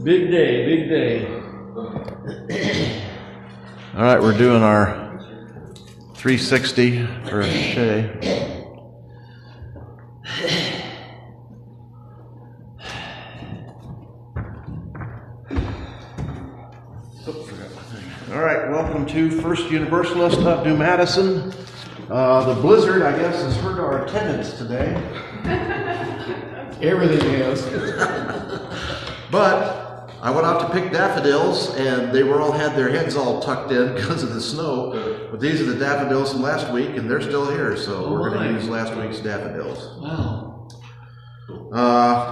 Big day, big day. All right, we're doing our 360 for Shay. All right, welcome to First Universalist of New Madison. The blizzard, I guess, has hurt our attendance today. Everything is. But I went out to pick daffodils, and they were all had their heads all tucked in because of the snow. But these are the daffodils from last week, and they're still here, so we're going to use last week's daffodils. Wow.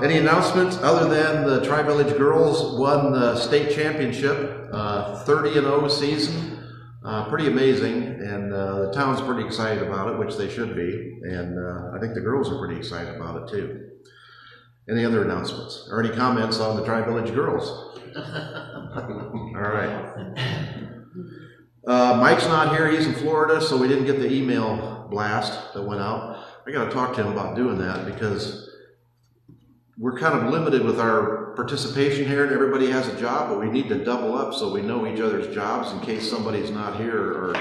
Any announcements other than the Tri-Village girls won the state championship, 30-0 season. Pretty amazing, and the town's pretty excited about it, which they should be, and I think the girls are pretty excited about it too. Any other announcements or any comments on the Tri-Village girls? All right. Mike's not here, he's in Florida, so we didn't get the email blast that went out. I got to talk to him about doing that because we're kind of limited with our participation here, and everybody has a job, but we need to double up so we know each other's jobs in case somebody's not here or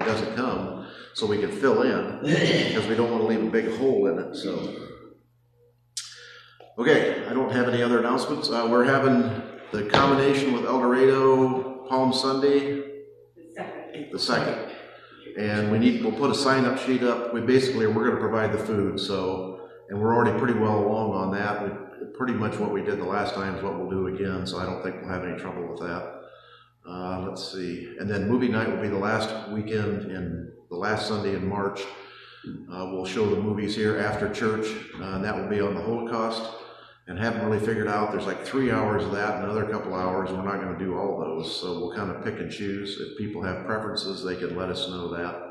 doesn't come, so we can fill in, because we don't want to leave a big hole in it. So, okay, I don't have any other announcements. We're having the combination with El Dorado Palm Sunday, the second, and we'll put a sign-up sheet up. We're going to provide the food, so. And we're already pretty well along on that. Pretty much what we did the last time is what we'll do again, so I don't think we'll have any trouble with that. Let's see. And then movie night will be the last weekend the last Sunday in March. We'll show the movies here after church, and that will be on the Holocaust. And haven't really figured out, there's like 3 hours of that and another couple hours, and we're not going to do all those. So we'll kind of pick and choose. If people have preferences, they can let us know that.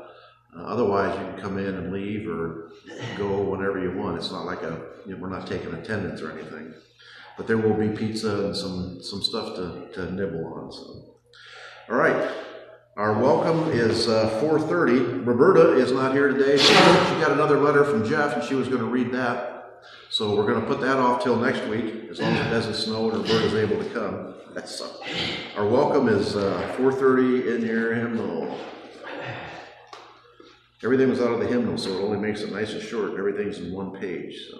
Otherwise, you can come in and leave or go whenever you want. It's not like we're not taking attendance or anything. But there will be pizza and some stuff to nibble on. So, all right. Our welcome is 4:30. Roberta is not here today. She got another letter from Jeff, and she was going to read that. So we're going to put that off till next week, as long as it doesn't snow and Roberta's able to come. Our welcome is 4:30 in your hymnal. Everything was out of the hymnal, so it only makes it nice and short. Everything's in one page. So.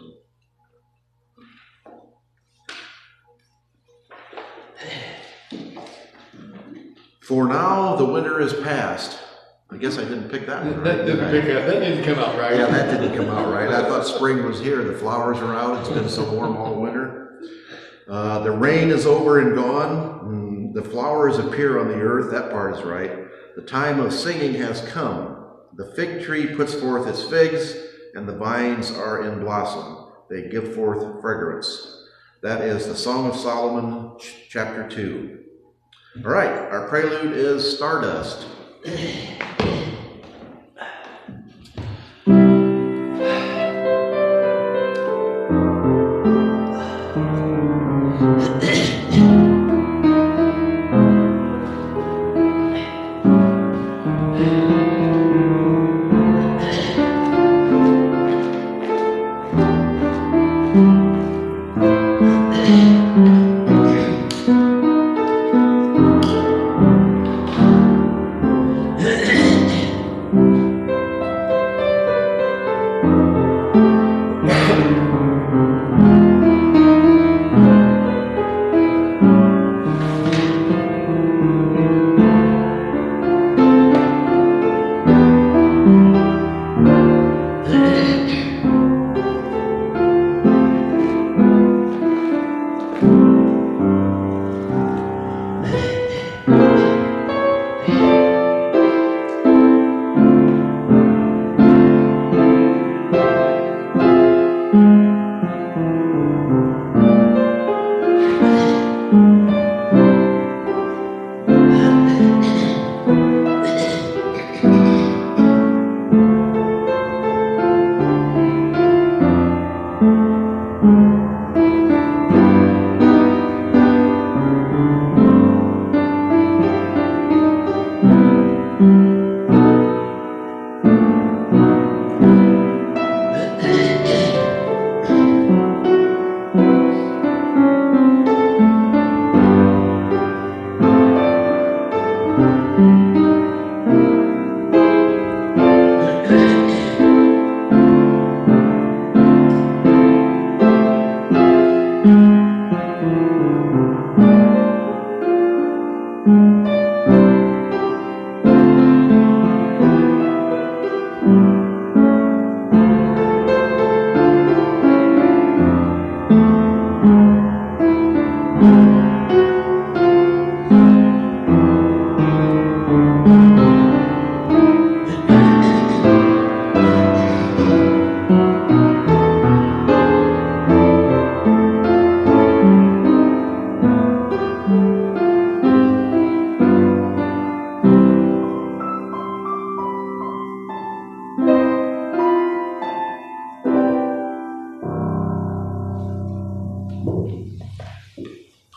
For now, the winter is past. I guess I didn't pick that one right. That didn't come out right. Yeah, that didn't come out right. I thought spring was here. The flowers are out. It's been so warm all winter. The rain is over and gone. The flowers appear on the earth. That part is right. The time of singing has come. The fig tree puts forth its figs, and the vines are in blossom. They give forth fragrance. That is the Song of Solomon, chapter 2. All right, our prelude is Stardust.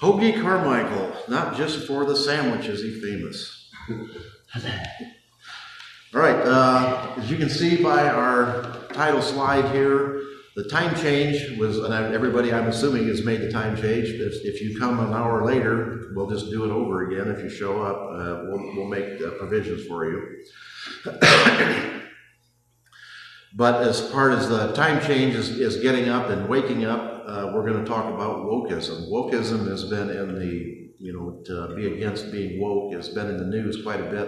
Hoagie Carmichael, not just for the sandwich is he famous. All right, as you can see by our title slide here, the time change was, and everybody I'm assuming has made the time change. If you come an hour later, we'll just do it over again. If you show up, we'll make provisions for you. But as part as the time change is getting up and waking up, we're going to talk about wokeism. Wokeism has been in the, to be against being woke has been in the news quite a bit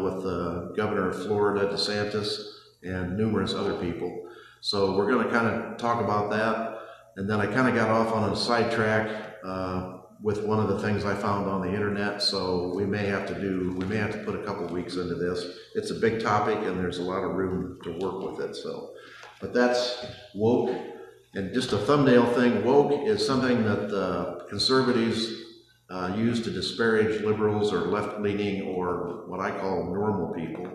with the governor of Florida, DeSantis, and numerous other people. So we're going to kind of talk about that. And then I kind of got off on a sidetrack with one of the things I found on the internet. So we may have to put a couple weeks into this. It's a big topic and there's a lot of room to work with it. So, but that's woke. And just a thumbnail thing, woke is something that conservatives use to disparage liberals or left-leaning or what I call normal people.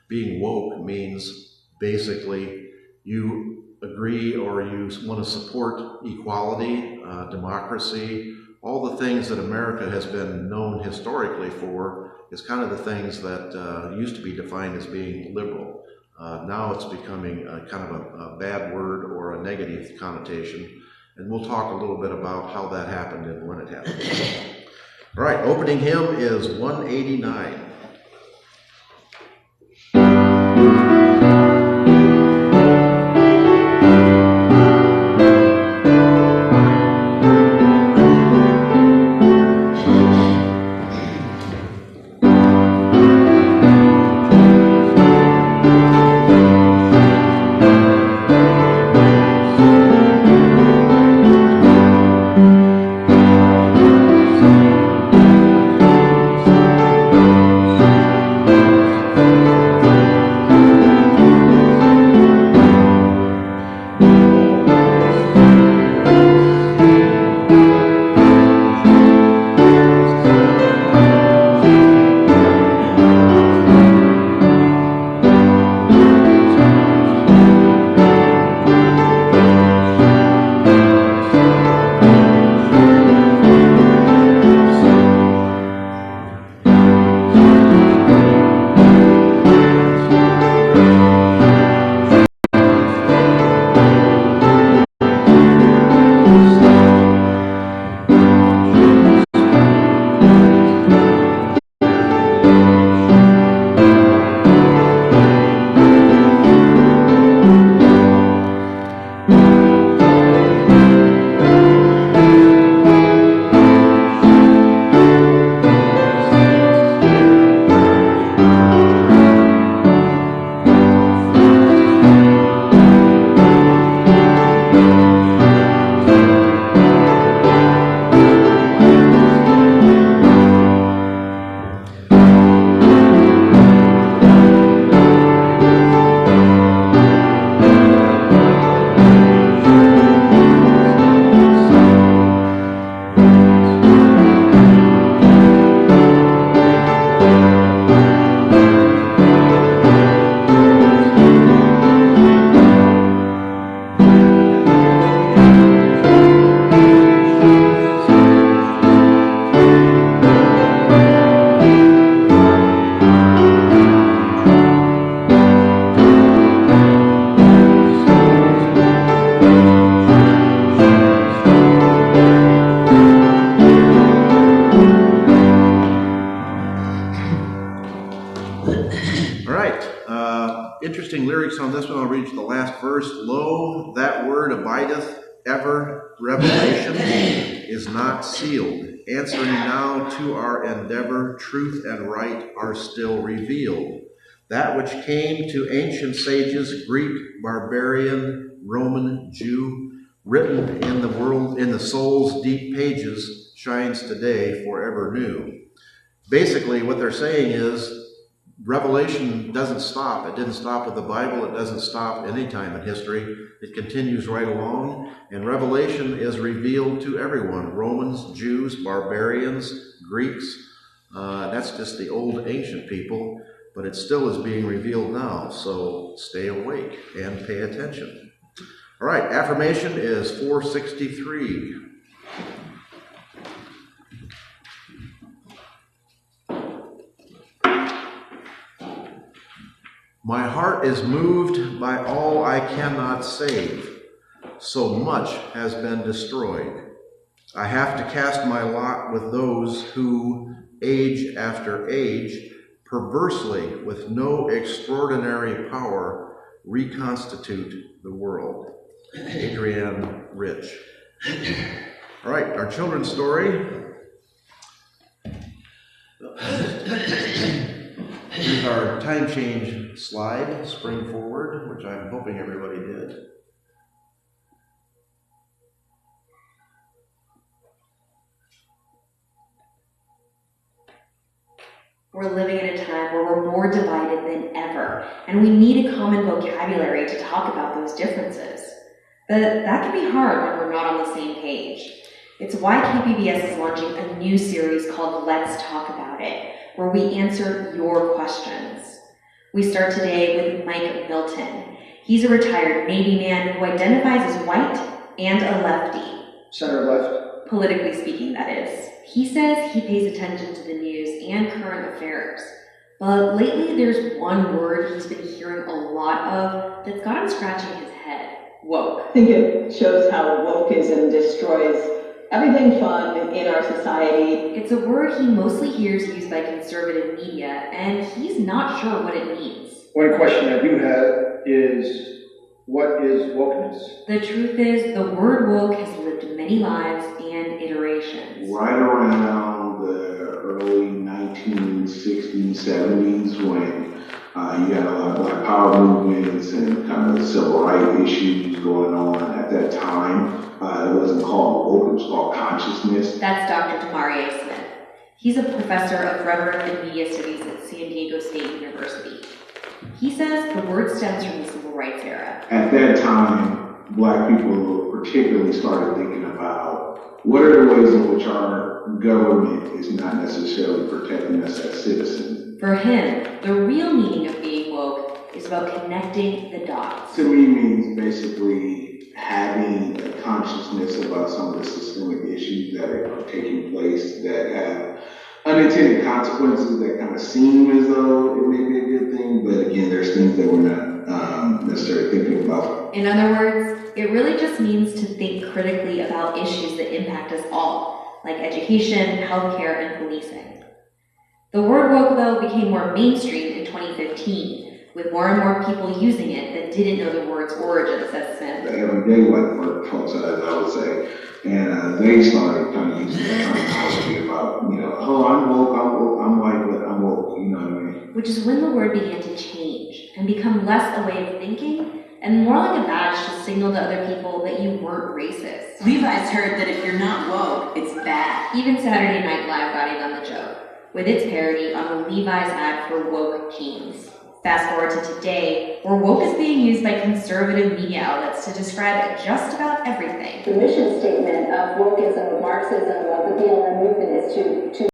Being woke means basically you agree or you want to support equality, democracy, all the things that America has been known historically for is kind of the things that used to be defined as being liberal. Now it's becoming kind of a bad word or a negative connotation. And we'll talk a little bit about how that happened and when it happened. All right, opening hymn is 189. Interesting lyrics on this one. I'll read you the last verse. Lo, that word abideth ever. Revelation is not sealed. Answering now to our endeavor, truth and right are still revealed. That which came to ancient sages, Greek, barbarian, Roman, Jew, written in the world, in the soul's deep pages, shines today forever new. Basically, what they're saying is, Revelation doesn't stop. It didn't stop with the Bible. It doesn't stop any time in history. It continues right along. And Revelation is revealed to everyone. Romans, Jews, barbarians, Greeks. That's just the old ancient people. But it still is being revealed now. So stay awake and pay attention. All right, affirmation is 463. My heart is moved by all I cannot save. So much has been destroyed. I have to cast my lot with those who, age after age, perversely, with no extraordinary power, reconstitute the world. Adrienne Rich. All right, our children's story. Here's our time change slide, spring forward, which I'm hoping everybody did. We're living in a time where we're more divided than ever, and we need a common vocabulary to talk about those differences. But that can be hard when we're not on the same page. It's why KPBS is launching a new series called Let's Talk About It, where we answer your questions. We start today with Mike Milton. He's a retired Navy man who identifies as white and a lefty. Center left. Politically speaking, that is. He says he pays attention to the news and current affairs. But lately there's one word he's been hearing a lot of that's got him scratching his head. Woke. I think it shows how wokeism destroys everything fun in our society. It's a word he mostly hears used by conservative media, and he's not sure what it means. One question I do have is, what is wokeness? The truth is, the word woke has lived many lives and iterations. Right around the early 1960s, 70s, when you had a lot of Black Power movements and kind of civil rights issues going on at that time. It wasn't called woke, it was called consciousness. That's Dr. Demarie Smith. He's a professor of rhetoric and media studies at San Diego State University. He says the word stems from the civil rights era. At that time, Black people particularly started thinking about what are the ways in which our government is not necessarily protecting us as citizens. For him, the real meaning of being woke is about connecting the dots. To me, means basically having a consciousness about some of the systemic issues that are taking place that have unintended consequences that kind of seem as though it may be a good thing, but again, there's things that we're not necessarily thinking about. In other words, it really just means to think critically about issues that impact us all, like education, healthcare, and policing. The word woke, though, became more mainstream in 2015, with more and more people using it that didn't know the word's origin, says Smith. The everyday white folks, I would say, and they started kind of using that terminology about, oh, I'm woke, I'm white, but I'm woke, you know what I mean? Which is when the word began to change and become less a way of thinking and more like a badge to signal to other people that you weren't racist. Levi's heard that if you're not woke, it's bad. Even Saturday Night Live got in on the joke, with its parody on the Levi's ad for woke jeans. Fast forward to today, where woke is being used by conservative media outlets to describe just about everything. The mission statement of wokeism, of Marxism, of the BLM movement is to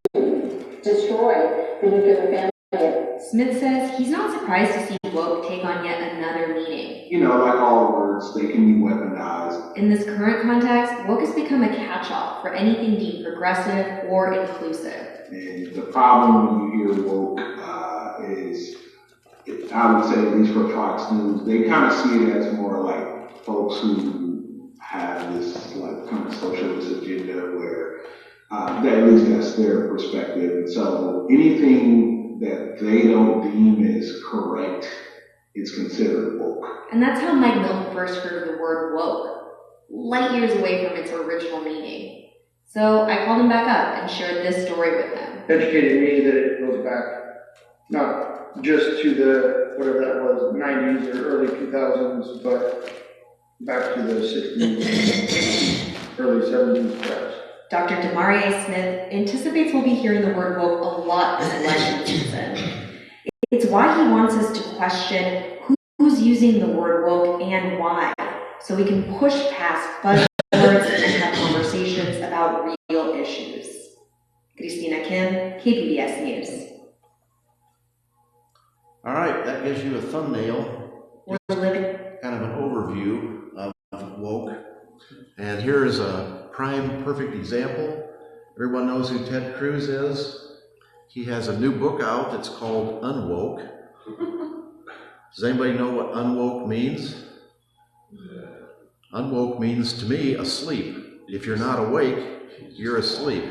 destroy the nuclear family. Smith says he's not surprised to see woke take on yet another meaning. Like all words, they can be weaponized. In this current context, woke has become a catch-all for anything deemed progressive or inclusive. And the problem when you hear woke is, I would say, at least for Fox News, they kind of see it as more like folks who have this kind of socialist agenda where at least that's their perspective. And so anything that they don't deem as correct is considered woke. And that's how Mike Milton first heard of the word woke, light years away from its original meaning. So I called him back up and shared this story with him. Educated me that it goes back not just to the, whatever that was, 90s or early 2000s, but back to the 60s, early 70s perhaps. Dr. Demarie Smith anticipates we'll be hearing the word woke a lot this election season. It's why he wants us to question who's using the word woke and why, so we can push past buzzwords and have conversations about real issues. Christina Kim, KPBS News. All right, that gives you a thumbnail, We're living. kind of an overview of woke. And here is a prime perfect example. Everyone knows who Ted Cruz is. He has a new book out that's called Unwoke. Does anybody know what unwoke means? Unwoke means, to me, asleep. If you're not awake, you're asleep.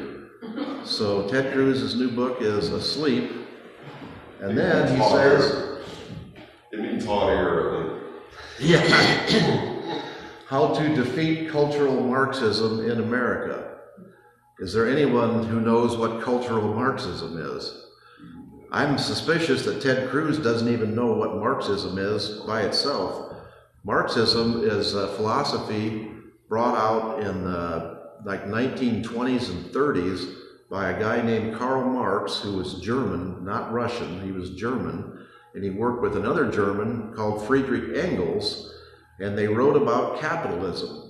So Ted Cruz's new book is Asleep. And then he says, it means hot air. yeah, how to defeat cultural Marxism in America. Is there anyone who knows what cultural Marxism is? I'm suspicious that Ted Cruz doesn't even know what Marxism is by itself. Marxism is a philosophy brought out in like 1920s and 30s by a guy named Karl Marx, who was German, not Russian. He was German, and he worked with another German called Friedrich Engels, and they wrote about capitalism.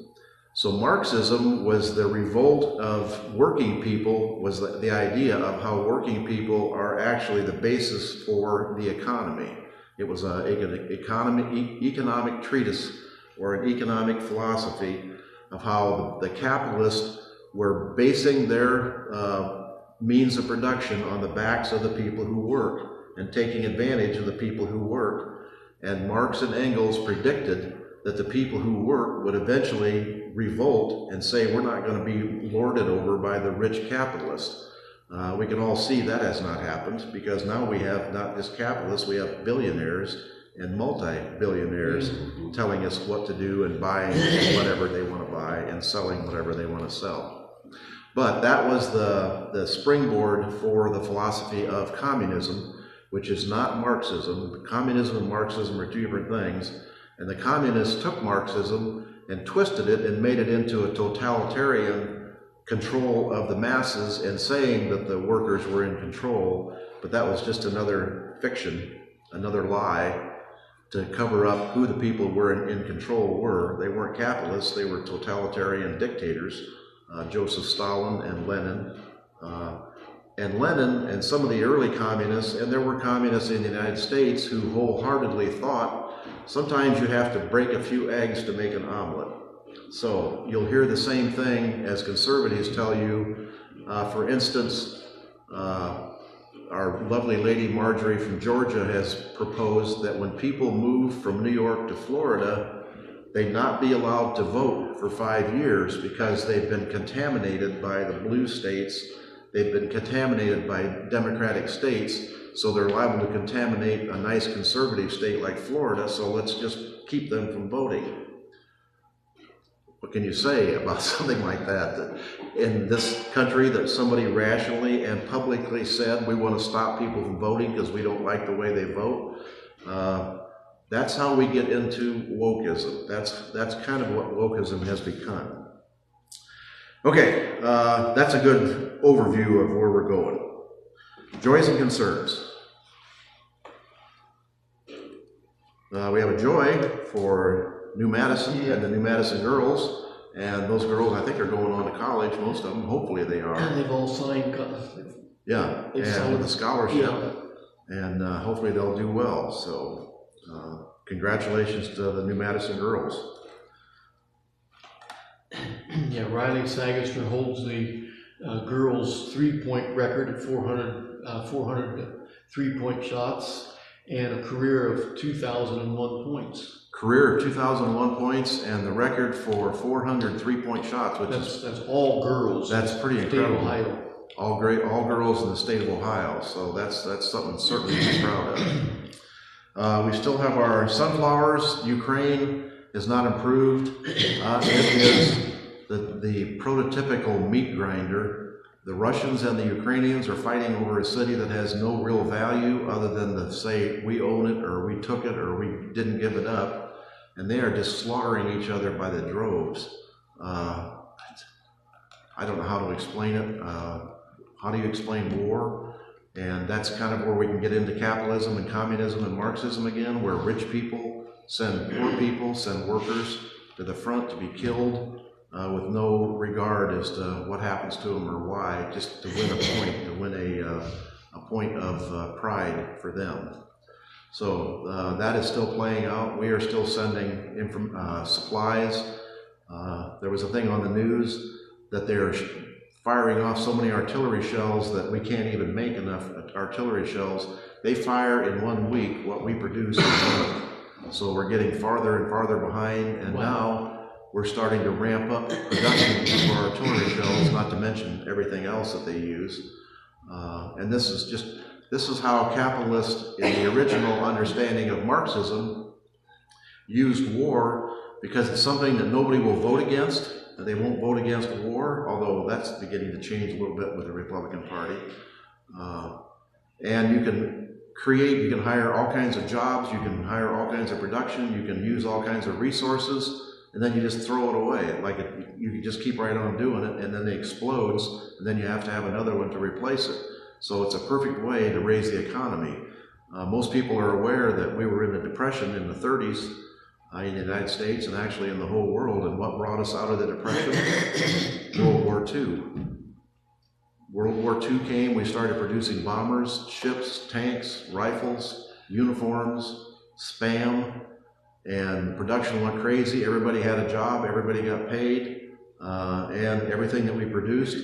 So Marxism was the revolt of working people, was the idea of how working people are actually the basis for the economy. It was an economic treatise or an economic philosophy of how the capitalists were basing their means of production on the backs of the people who work and taking advantage of the people who work. And Marx and Engels predicted that the people who work would eventually revolt and say, we're not going to be lorded over by the rich capitalists. We can all see that has not happened, because now we have not just capitalists, we have billionaires and multi-billionaires telling us what to do and buying whatever they want to buy and selling whatever they want to sell. But that was the springboard for the philosophy of communism, which is not Marxism. Communism and Marxism are two different things. And the communists took Marxism and twisted it and made it into a totalitarian control of the masses and saying that the workers were in control. But that was just another fiction, another lie to cover up who the people were in control were. They weren't capitalists, they were totalitarian dictators, Joseph Stalin and Lenin. And Lenin and some of the early communists, and there were communists in the United States who wholeheartedly thought sometimes you have to break a few eggs to make an omelet. So you'll hear the same thing as conservatives tell you. For instance, our lovely lady Marjorie from Georgia has proposed that when people move from New York to Florida, they not be allowed to vote for 5 years because they've been contaminated by the blue states. They've been contaminated by Democratic states, so they're liable to contaminate a nice conservative state like Florida, so let's just keep them from voting. What can you say about something like that? That in this country that somebody rationally and publicly said we want to stop people from voting because we don't like the way they vote? That's how we get into wokeism. That's kind of what wokeism has become. Okay, that's a good overview of where we're going. Joys and concerns. We have a joy for New Madison and the New Madison girls, and those girls I think are going on to college, most of them, hopefully they are. And they've all signed. Yeah, They've and signed, with a scholarship, yeah. And hopefully they'll do well. So congratulations to the New Madison girls. Yeah, Riley Sagister holds the girls' three-point record at 400 three-point shots and a career of 2,001 points. Career of 2,001 points and the record for 400 three-point shots, which That's all girls. that's pretty State of incredible. Ohio. All girls in the state of Ohio. So that's something certainly to be proud of. We still have our sunflowers. Ukraine is not improved. It is the prototypical meat grinder. The Russians and the Ukrainians are fighting over a city that has no real value other than to say we own it or we took it or we didn't give it up. And they are just slaughtering each other by the droves. I don't know how to explain it. How do you explain war? And that's kind of where we can get into capitalism and communism and Marxism again, where rich people send poor people, send workers to the front to be killed with no regard as to what happens to them or why, just to win a point, to win a point of pride for them. So that is still playing out. We are still sending supplies. There was a thing on the news that they're firing off so many artillery shells that we can't even make enough artillery shells. They fire in 1 week what we produce in a month. So we're getting farther and farther behind, and now we're starting to ramp up production for artillery shells, not to mention everything else that they use. And this is how capitalists, in the original understanding of Marxism, used war, because it's something that nobody will vote against. They won't vote against war, although that's beginning to change a little bit with the Republican Party. And you can hire all kinds of jobs, you can hire all kinds of production, you can use all kinds of resources, and then you just throw it away. Like you can just keep right on doing it, and then it explodes, and then you have to have another one to replace it. So it's a perfect way to raise the economy. Most people are aware that we were in a depression in the 30s in the United States and actually in the whole world, and what brought us out of the depression? World War II. World War II came, we started producing bombers, ships, tanks, rifles, uniforms, Spam, and production went crazy. Everybody had a job, everybody got paid, and everything that we produced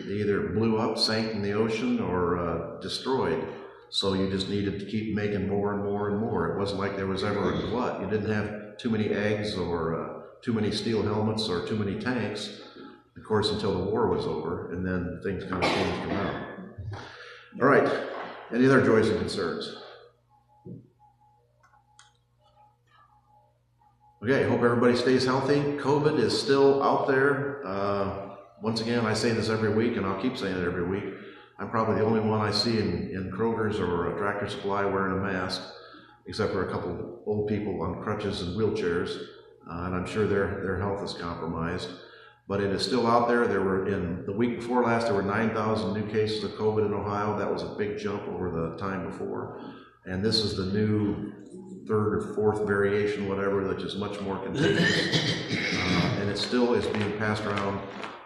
either blew up, sank in the ocean, or destroyed. So you just needed to keep making more and more and more. It wasn't like there was ever a glut. You didn't have too many eggs or too many steel helmets or too many tanks, of course, until the war was over, and then things kind of changed around. All right, any other joys and concerns? Okay, hope everybody stays healthy. COVID is still out there. Once again, I say this every week, and I'll keep saying it every week. I'm probably the only one I see in Kroger's or Tractor Supply wearing a mask, except for a couple of old people on crutches and wheelchairs, and I'm sure their health is compromised. But it is still out there. There were, in the week before last, there were 9,000 new cases of COVID in Ohio. That was a big jump over the time before. And this is the new third or fourth variation, whatever, which is much more contagious. And it still is being passed around.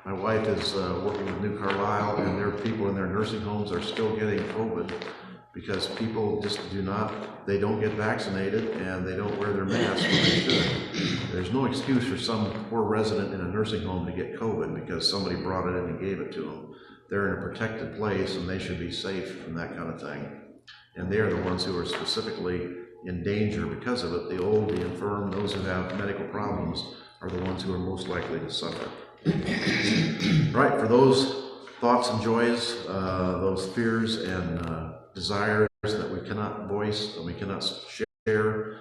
My wife is working with New Carlisle, and their people in their nursing homes are still getting COVID because people just they don't get vaccinated and they don't wear their masks when they should. There's no excuse for some poor resident in a nursing home to get COVID because somebody brought it in and gave it to them. They're in a protected place and they should be safe from that kind of thing. And they are the ones who are specifically in danger because of it. The old, the infirm, those who have medical problems are the ones who are most likely to suffer. Right, for those thoughts and joys, those fears and desires that we cannot voice and we cannot share,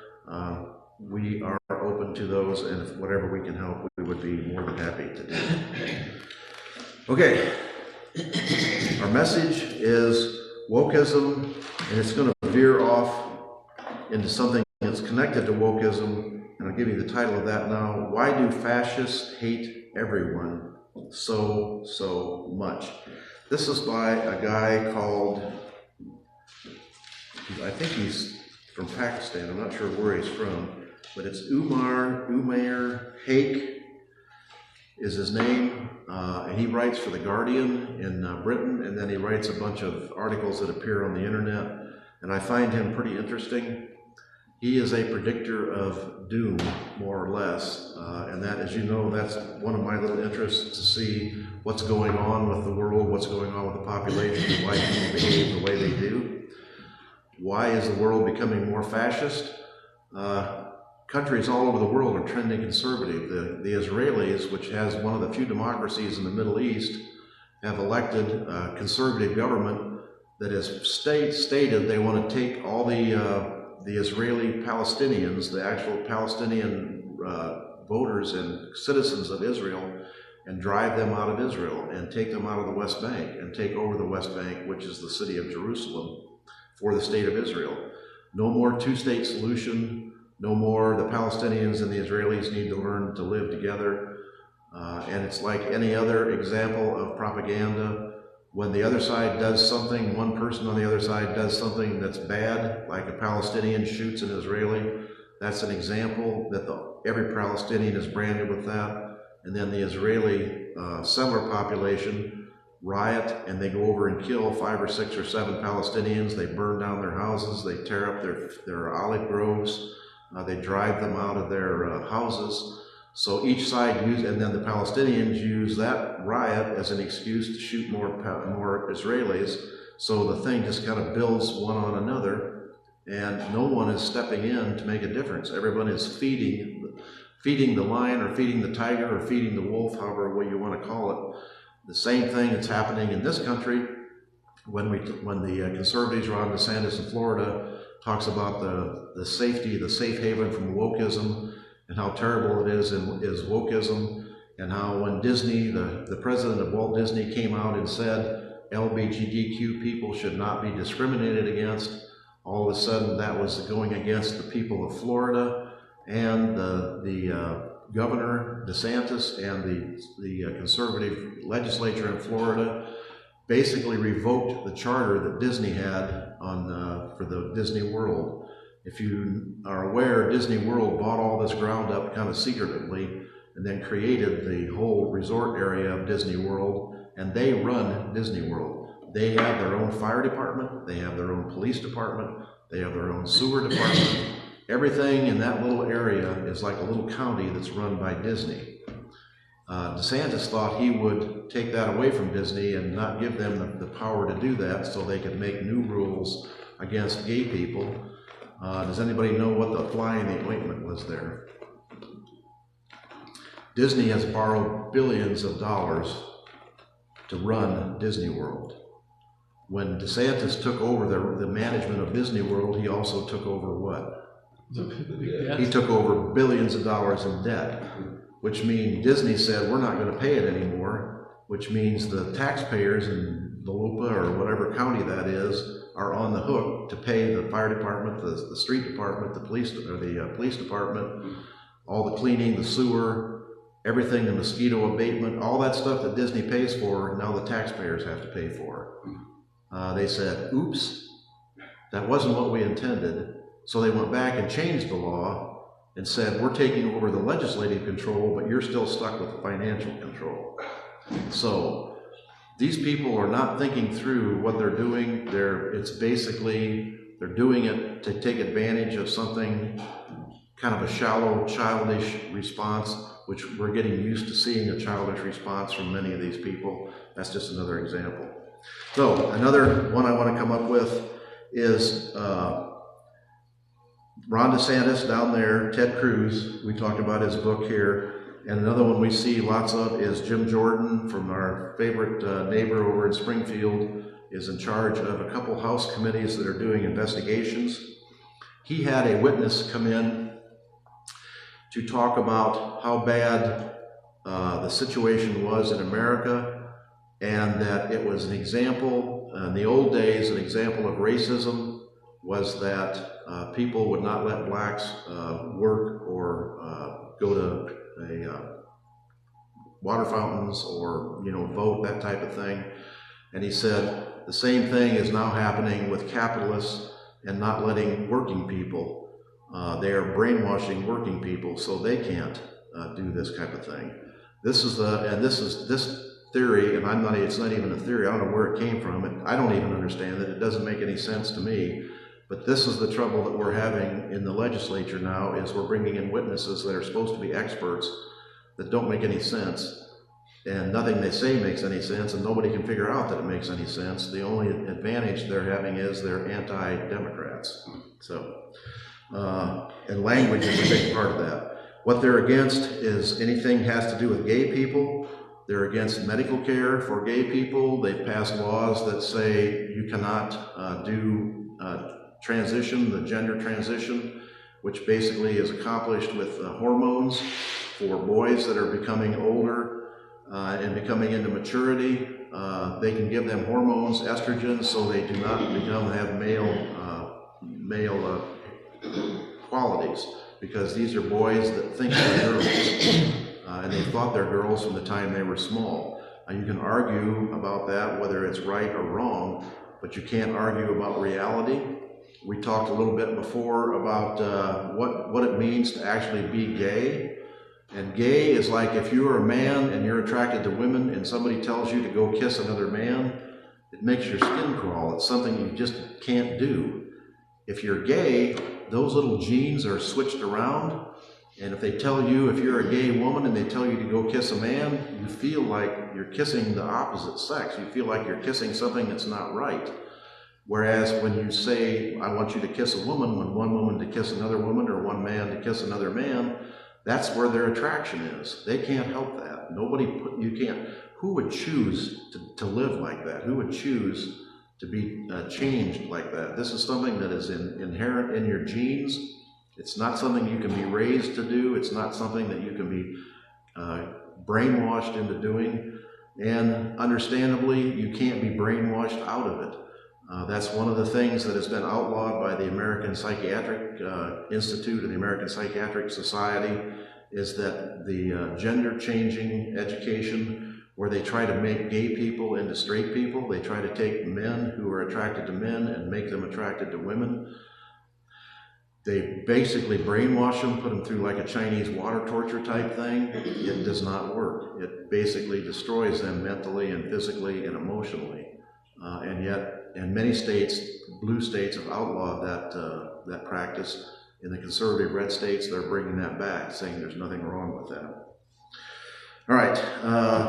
we are open to those, and if whatever we can help, we would be more than happy to do. Okay, our message is wokeism, and it's going to veer off into something that's connected to wokeism, and I'll give you the title of that now. Why do fascists hate everyone so much? This is by a guy called, I think he's from Pakistan, I'm not sure where he's from, but it's Umair Haque is his name, and he writes for The Guardian in Britain, and then he writes a bunch of articles that appear on the internet, and I find him pretty interesting. He is a predictor of doom, more or less, and that, as you know, that's one of my little interests, to see what's going on with the world, what's going on with the population, and why people behave the way they do. Why is the world becoming more fascist? Countries all over the world are trending conservative. The Israelis, which has one of the few democracies in the Middle East, have elected a conservative government that has stated they want to take all the Israeli Palestinians, the actual Palestinian voters and citizens of Israel, and drive them out of Israel and take them out of the West Bank and take over the West Bank, which is the city of Jerusalem, for the state of Israel. No more two-state solution, no more. The Palestinians and the Israelis need to learn to live together. And it's like any other example of propaganda. When the other side does something, one person on the other side does something that's bad, like a Palestinian shoots an Israeli, that's an example that every Palestinian is branded with that. And then the Israeli settler population riot, and they go over and kill 5 or 6 or 7 Palestinians. They burn down their houses, they tear up their olive groves, they drive them out of their houses. So each side and then the Palestinians use that riot as an excuse to shoot more Israelis. So the thing just kind of builds one on another. and no one is stepping in to make a difference. Everyone is feeding the lion or feeding the tiger or feeding the wolf, however way you want to call it. The same thing that's happening in this country when the conservatives, Ron DeSantis in Florida, talks about the safety, the safe haven from wokeism, and how terrible it is wokeism, and how when Disney, the president of Walt Disney came out and said LGBTQ people should not be discriminated against, all of a sudden that was going against the people of Florida, and the Governor DeSantis and the conservative legislature in Florida basically revoked the charter that Disney had for the Disney World. If you are aware, Disney World bought all this ground up kind of secretively and then created the whole resort area of Disney World, and they run Disney World. They have their own fire department, they have their own police department, they have their own sewer department. Everything in that little area is like a little county that's run by Disney. DeSantis thought he would take that away from Disney and not give them the power to do that so they could make new rules against gay people. Does anybody know what the fly in the ointment was there? Disney has borrowed billions of dollars to run Disney World. When DeSantis took over the management of Disney World, he also took over what? He took over billions of dollars in debt, which means Disney said, we're not going to pay it anymore, which means the taxpayers in Volupa or whatever county that is are on the hook to pay the fire department, the street department, the police department, all the cleaning, the sewer, everything, the mosquito abatement, all that stuff that Disney pays for, now the taxpayers have to pay for. They said, oops, that wasn't what we intended. So they went back and changed the law and said, we're taking over the legislative control, but you're still stuck with the financial control. So these people are not thinking through what they're doing. It's basically, they're doing it to take advantage of something, kind of a shallow, childish response, which we're getting used to seeing a childish response from many of these people. That's just another example. So another one I want to come up with is Ron DeSantis down there, Ted Cruz, we talked about his book here, and another one we see lots of is Jim Jordan from our favorite neighbor over in Springfield, is in charge of a couple House committees that are doing investigations. He had a witness come in to talk about how bad the situation was in America, and that it was an example, in the old days, an example of racism was that people would not let blacks work or go to water fountains or vote, that type of thing. And he said the same thing is now happening with capitalists and not letting working people. They are brainwashing working people so they can't do this type of thing. This theory, and it's not even a theory, I don't know where it came from, I don't even understand it, it doesn't make any sense to me, but this is the trouble that we're having in the legislature now, is we're bringing in witnesses that are supposed to be experts that don't make any sense, and nothing they say makes any sense, and nobody can figure out that it makes any sense. The only advantage they're having is they're anti-Democrats. So, and language is a big part of that. What they're against is anything has to do with gay people. They're against medical care for gay people. They've passed laws that say you cannot do transition, the gender transition, which basically is accomplished with hormones for boys that are becoming older and becoming into maturity. They can give them hormones, estrogen, so they do not have male qualities, because these are boys that think they're girls. And they thought they're girls from the time they were small. You can argue about that, whether it's right or wrong, but you can't argue about reality. We talked a little bit before about what it means to actually be gay. And gay is like if you're a man and you're attracted to women and somebody tells you to go kiss another man, it makes your skin crawl. It's something you just can't do. If you're gay, those little genes are switched around. And if they tell you, if you're a gay woman and they tell you to go kiss a man, you feel like you're kissing the opposite sex. You feel like you're kissing something that's not right. Whereas when you say, I want you to kiss a woman, when one woman to kiss another woman, or one man to kiss another man, that's where their attraction is. They can't help that. You can't. Who would choose to live like that? Who would choose to be changed like that? This is something that is inherent in your genes. It's not something you can be raised to do. It's not something that you can be brainwashed into doing. And understandably, you can't be brainwashed out of it. That's one of the things that has been outlawed by the American Psychiatric Institute and the American Psychiatric Society, is that the gender-changing education, where they try to make gay people into straight people, they try to take men who are attracted to men and make them attracted to women. They basically brainwash them, put them through like a Chinese water torture type thing. It does not work. It basically destroys them mentally and physically and emotionally. And yet, in many states, blue states have outlawed that practice. In the conservative red states, they're bringing that back, saying there's nothing wrong with that. All right,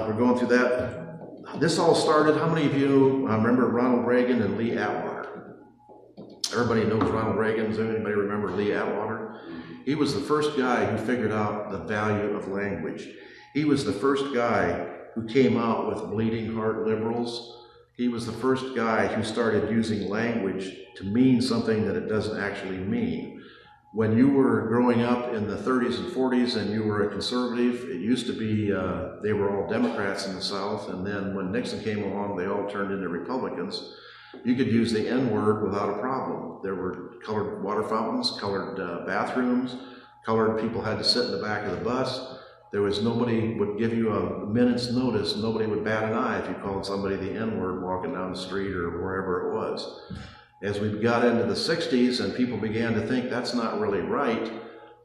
we're going through that. This all started, how many of you remember Ronald Reagan and Lee Atwater? Everybody knows Ronald Reagan. Does anybody remember Lee Atwater? He was the first guy who figured out the value of language. He was the first guy who came out with bleeding heart liberals. He was the first guy who started using language to mean something that it doesn't actually mean. When you were growing up in the 30s and 40s and you were a conservative, it used to be they were all Democrats in the South, and then when Nixon came along, they all turned into Republicans. You could use the N-word without a problem. There were colored water fountains, colored bathrooms, colored people had to sit in the back of the bus. There was nobody would give you a minute's notice. Nobody would bat an eye if you called somebody the N-word walking down the street or wherever it was. As we got into the 60s and people began to think that's not really right,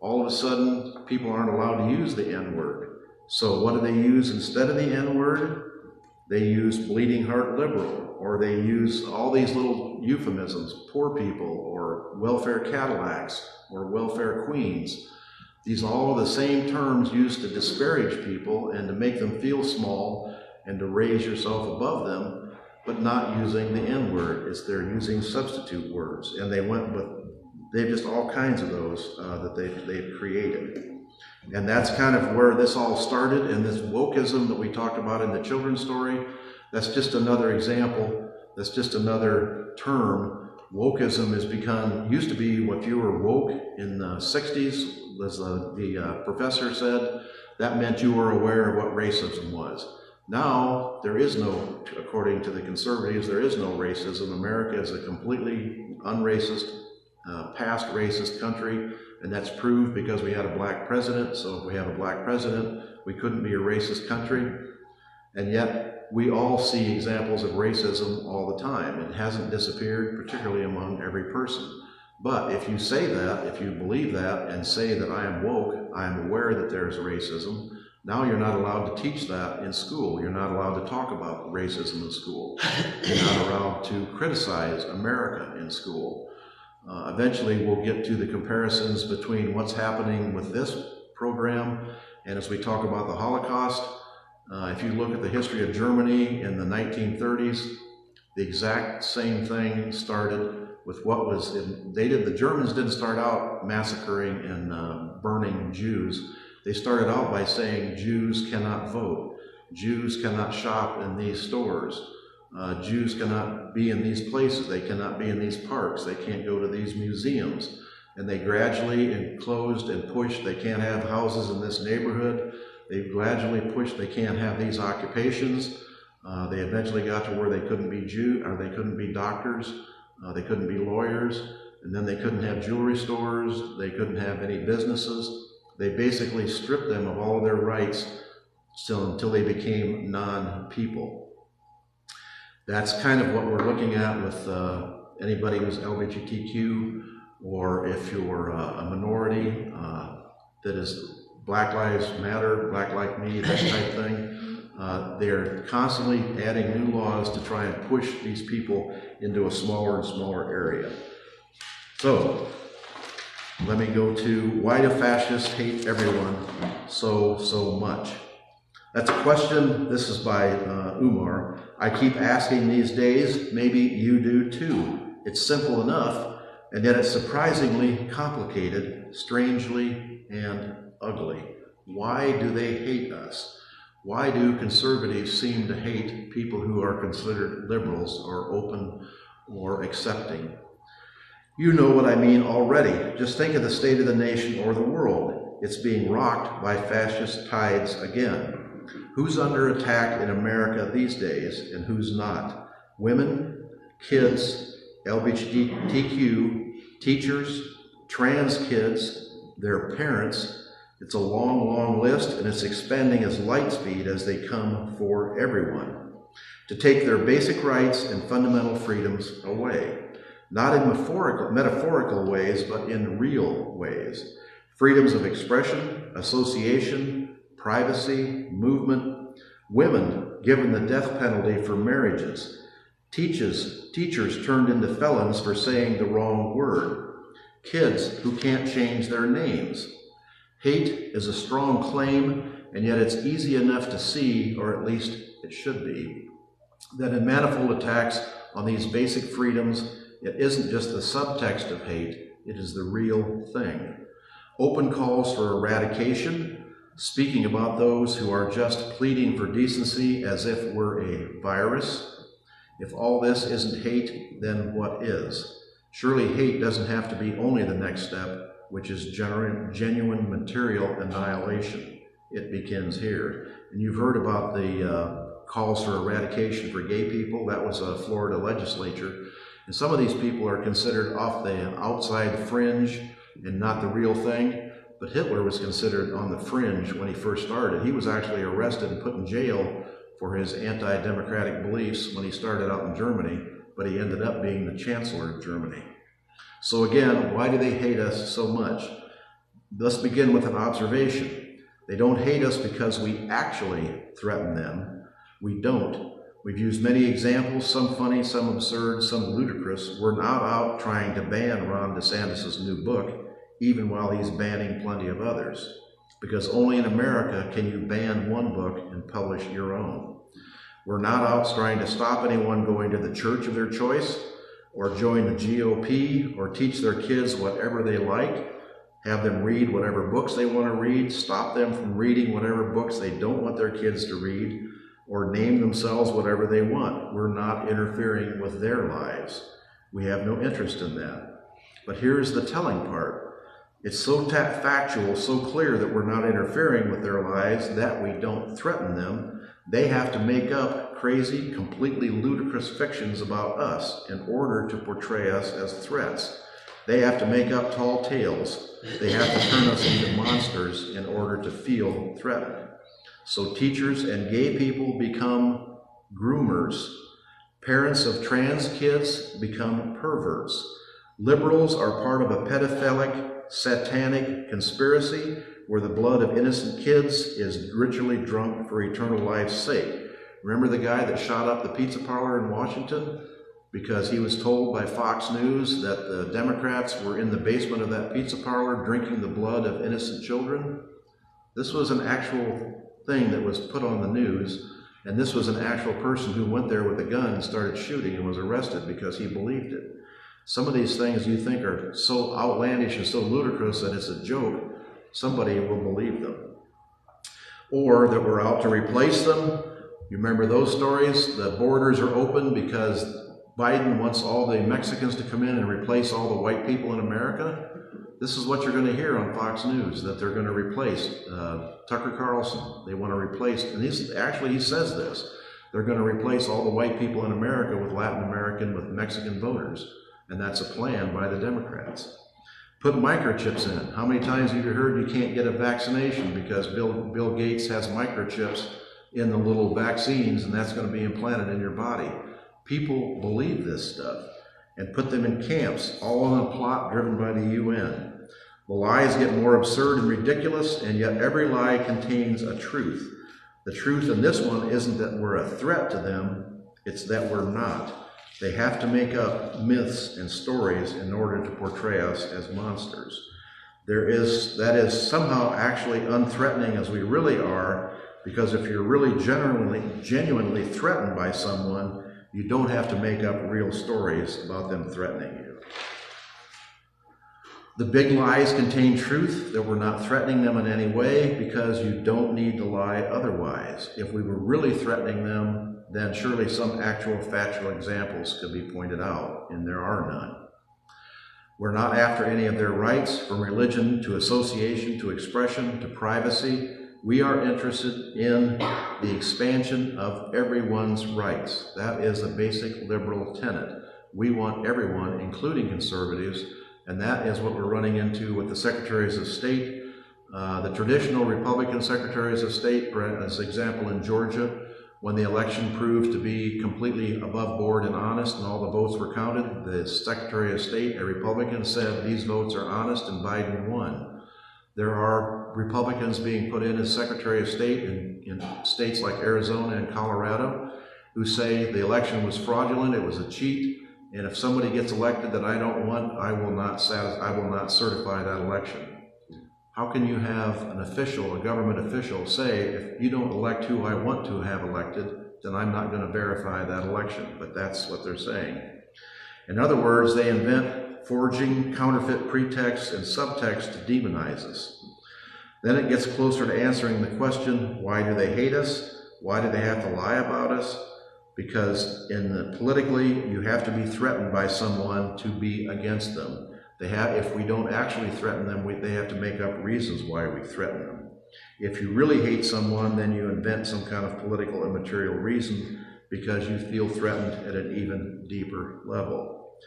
all of a sudden people aren't allowed to use the N-word. So what do they use instead of the N-word? They use bleeding heart liberal, or they use all these little euphemisms, poor people, or welfare Cadillacs, or welfare queens. These are all the same terms used to disparage people and to make them feel small and to raise yourself above them, but not using the N-word. It's they're using substitute words, and they've just all kinds of those that they've created. And that's kind of where this all started, and this wokeism that we talked about in the children's story, that's just another example, that's just another term. Wokeism used to be what you were woke in the 60s, as the professor said, that meant you were aware of what racism was. Now, there is no, according to the conservatives, there is no racism. America is a completely unracist, past racist country, and that's proved because we had a black president. So if we have a black president, we couldn't be a racist country. And yet, we all see examples of racism all the time. It hasn't disappeared, particularly among every person. But if you say that, if you believe that, and say that I am woke, I am aware that there is racism, now you're not allowed to teach that in school. You're not allowed to talk about racism in school. You're not allowed to criticize America in school. Eventually, we'll get to the comparisons between what's happening with this program, and as we talk about the Holocaust, if you look at the history of Germany in the 1930s, the exact same thing started with what was the Germans didn't start out massacring and burning Jews. They started out by saying Jews cannot vote, Jews cannot shop in these stores, Jews cannot be in these places, they cannot be in these parks, they can't go to these museums. And they gradually enclosed and pushed, they can't have houses in this neighborhood. They gradually pushed, they can't have these occupations. They eventually got to where they couldn't be they couldn't be doctors, they couldn't be lawyers, and then they couldn't have jewelry stores, they couldn't have any businesses. They basically stripped them of all of their rights until they became non-people. That's kind of what we're looking at with anybody who's LGBTQ, or if you're a minority that is Black Lives Matter, Black Like Me, that type thing. They're constantly adding new laws to try and push these people into a smaller and smaller area. So, let me go to why do fascists hate everyone so much? That's a question, this is by Umar, I keep asking these days, maybe you do too. It's simple enough, and yet it's surprisingly complicated, strangely, and ugly. Why do they hate us? Why do conservatives seem to hate people who are considered liberals or open or accepting? You know what I mean already. Just think of the state of the nation or the world. It's being rocked by fascist tides again. Who's under attack in America these days and who's not? Women, kids, LGBTQ, teachers, trans kids, their parents. It's a long, long list, and it's expanding as light speed as they come for everyone to take their basic rights and fundamental freedoms away. Not in metaphorical ways, but in real ways. Freedoms of expression, association, privacy, movement. Women given the death penalty for marriages. Teachers turned into felons for saying the wrong word. Kids who can't change their names. Hate is a strong claim, and yet it's easy enough to see, or at least it should be, that in manifold attacks on these basic freedoms, it isn't just the subtext of hate, it is the real thing. Open calls for eradication, speaking about those who are just pleading for decency as if we're a virus. If all this isn't hate, then what is? Surely hate doesn't have to be only the next step, which is genuine material annihilation. It begins here. And you've heard about the calls for eradication for gay people. That was a Florida legislature. And some of these people are considered off the outside fringe and not the real thing. But Hitler was considered on the fringe when he first started. He was actually arrested and put in jail for his anti-democratic beliefs when he started out in Germany, but he ended up being the chancellor of Germany. So again, why do they hate us so much? Let's begin with an observation. They don't hate us because we actually threaten them. We don't. We've used many examples, some funny, some absurd, some ludicrous. We're not out trying to ban Ron DeSantis' new book, even while he's banning plenty of others. Because only in America can you ban one book and publish your own. We're not out trying to stop anyone going to the church of their choice, or join the GOP, or teach their kids whatever they like, have them read whatever books they want to read, stop them from reading whatever books they don't want their kids to read, or name themselves whatever they want. We're not interfering with their lives. We have no interest in that. But here's the telling part. It's so factual, so clear that we're not interfering with their lives, that we don't threaten them. They have to make up crazy, completely ludicrous fictions about us in order to portray us as threats. They have to make up tall tales. They have to turn us into monsters in order to feel threatened. So teachers and gay people become groomers. Parents of trans kids become perverts. Liberals are part of a pedophilic, satanic conspiracy where the blood of innocent kids is ritually drunk for eternal life's sake. Remember the guy that shot up the pizza parlor in Washington because he was told by Fox News that the Democrats were in the basement of that pizza parlor drinking the blood of innocent children? This was an actual thing that was put on the news, and this was an actual person who went there with a gun and started shooting and was arrested because he believed it. Some of these things you think are so outlandish and so ludicrous that it's a joke, somebody will believe them. Or that we're out to replace them. You remember those stories? The borders are open because Biden wants all the Mexicans to come in and replace all the white people in America. This is what you're going to hear on Fox News, that they're going to replace Tucker Carlson. They want to replace, and he says this, they're going to replace all the white people in America with Latin American, with Mexican voters. And that's a plan by the Democrats. Put microchips in. How many times have you heard you can't get a vaccination because Bill Gates has microchips in the little vaccines and that's going to be implanted in your body? People believe this stuff and put them in camps, all on a plot driven by the UN. The lies get more absurd and ridiculous, and yet every lie contains a truth. The truth in this one isn't that we're a threat to them, it's that we're not. They have to make up myths and stories in order to portray us as monsters. That is somehow actually unthreatening as we really are, Because if you're really genuinely threatened by someone, you don't have to make up real stories about them threatening you. The big lies contain truth, that we're not threatening them in any way, because you don't need to lie otherwise. If we were really threatening them, then surely some actual factual examples could be pointed out, and there are none. We're not after any of their rights, from religion to association to expression to privacy. We are interested in the expansion of everyone's rights. That is a basic liberal tenet. We want everyone, including conservatives, and that is what we're running into with the secretaries of state. The traditional Republican secretaries of state, as example in Georgia, when the election proved to be completely above board and honest and all the votes were counted, the Secretary of State, a Republican, said these votes are honest and Biden won. There are Republicans being put in as Secretary of State in states like Arizona and Colorado who say the election was fraudulent, it was a cheat, and if somebody gets elected that I don't want, I will not certify that election. How can you have an official, a government official, say, if you don't elect who I want to have elected, then I'm not going to verify that election? But that's what they're saying. In other words, they invent forging, counterfeit pretexts and subtext to demonize us. Then it gets closer to answering the question, why do they hate us? Why do they have to lie about us? Because politically, you have to be threatened by someone to be against them. If we don't actually threaten them, they have to make up reasons why we threaten them. If you really hate someone, then you invent some kind of political and material reason because you feel threatened at an even deeper level.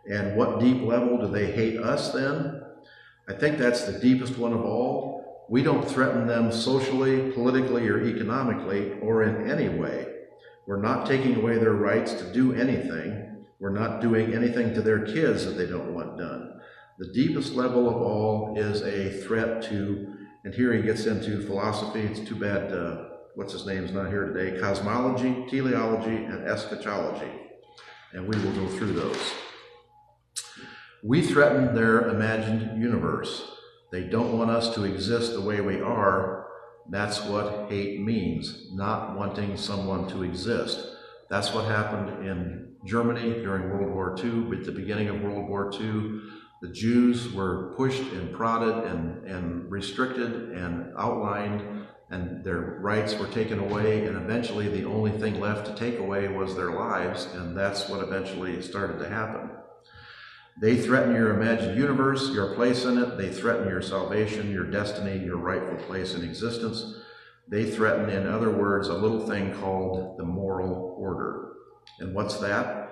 And what deep level do they hate us then? I think that's the deepest one of all. We don't threaten them socially, politically, or economically, or in any way. We're not taking away their rights to do anything. We're not doing anything to their kids that they don't want done. The deepest level of all is a threat to, and here he gets into philosophy. It's too bad, what's his name's not here today, cosmology, teleology, and eschatology. And we will go through those. We threaten their imagined universe. They don't want us to exist the way we are. That's what hate means, not wanting someone to exist. That's what happened in Germany during World War II. At the beginning of World War II, the Jews were pushed and prodded and restricted and outlined, and their rights were taken away, and eventually the only thing left to take away was their lives, and that's what eventually started to happen. They threaten your imagined universe, your place in it. They threaten your salvation, your destiny, your rightful place in existence. They threaten, in other words, a little thing called the moral order. And what's that?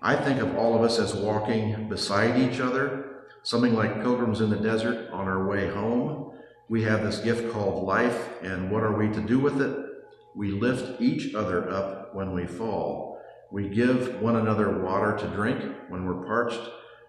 I think of all of us as walking beside each other, something like pilgrims in the desert on our way home. We have this gift called life, and what are we to do with it? We lift each other up when we fall. We give one another water to drink when we're parched.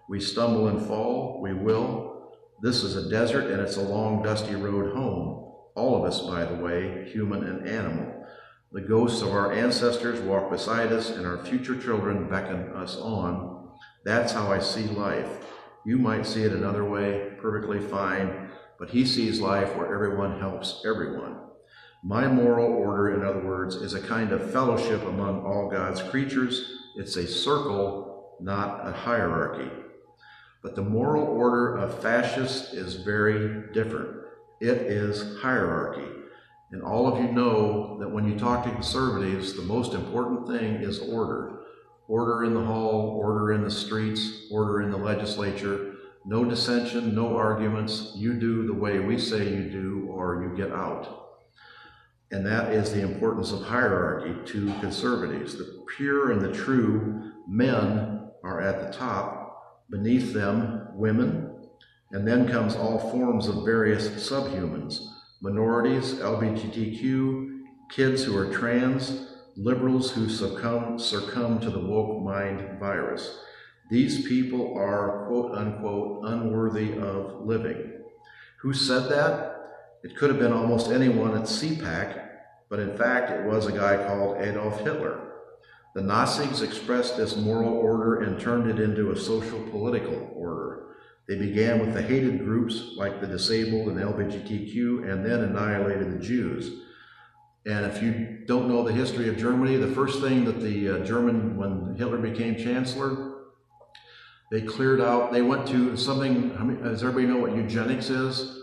We stumble and fall, we will. This is a desert, and it's a long, dusty road home. All of us, by the way, human and animal. The ghosts of our ancestors walk beside us, and our future children beckon us on. That's how I see life. You might see it another way, perfectly fine, but he sees life where everyone helps everyone. My moral order, in other words, is a kind of fellowship among all God's creatures. It's a circle, not a hierarchy. But the moral order of fascists is very different. It is hierarchy. And all of you know that when you talk to conservatives, the most important thing is order. Order in the hall, order in the streets, order in the legislature. No dissension, no arguments. You do the way we say you do, or you get out. And that is the importance of hierarchy to conservatives. The pure and the true men are at the top, beneath them women, and then comes all forms of various subhumans, minorities, LGBTQ, kids who are trans, liberals who succumb to the woke mind virus. These people are, quote unquote, unworthy of living. Who said that? It could have been almost anyone at CPAC, but in fact it was a guy called Adolf Hitler. The Nazis expressed this moral order and turned it into a social political order. They began with the hated groups like the disabled and LGBTQ, and then annihilated the Jews. And if you don't know the history of Germany, the first thing that the when Hitler became chancellor, they cleared out, they went to something, does everybody know what eugenics is?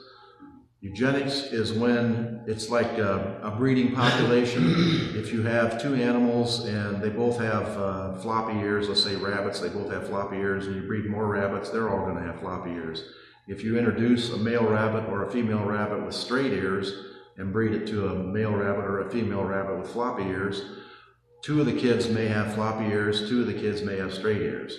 Eugenics is when it's like a breeding population. If you have two animals and they both have floppy ears, let's say rabbits, they both have floppy ears, and you breed more rabbits, they're all going to have floppy ears. If you introduce a male rabbit or a female rabbit with straight ears and breed it to a male rabbit or a female rabbit with floppy ears, two of the kids may have floppy ears, two of the kids may have straight ears,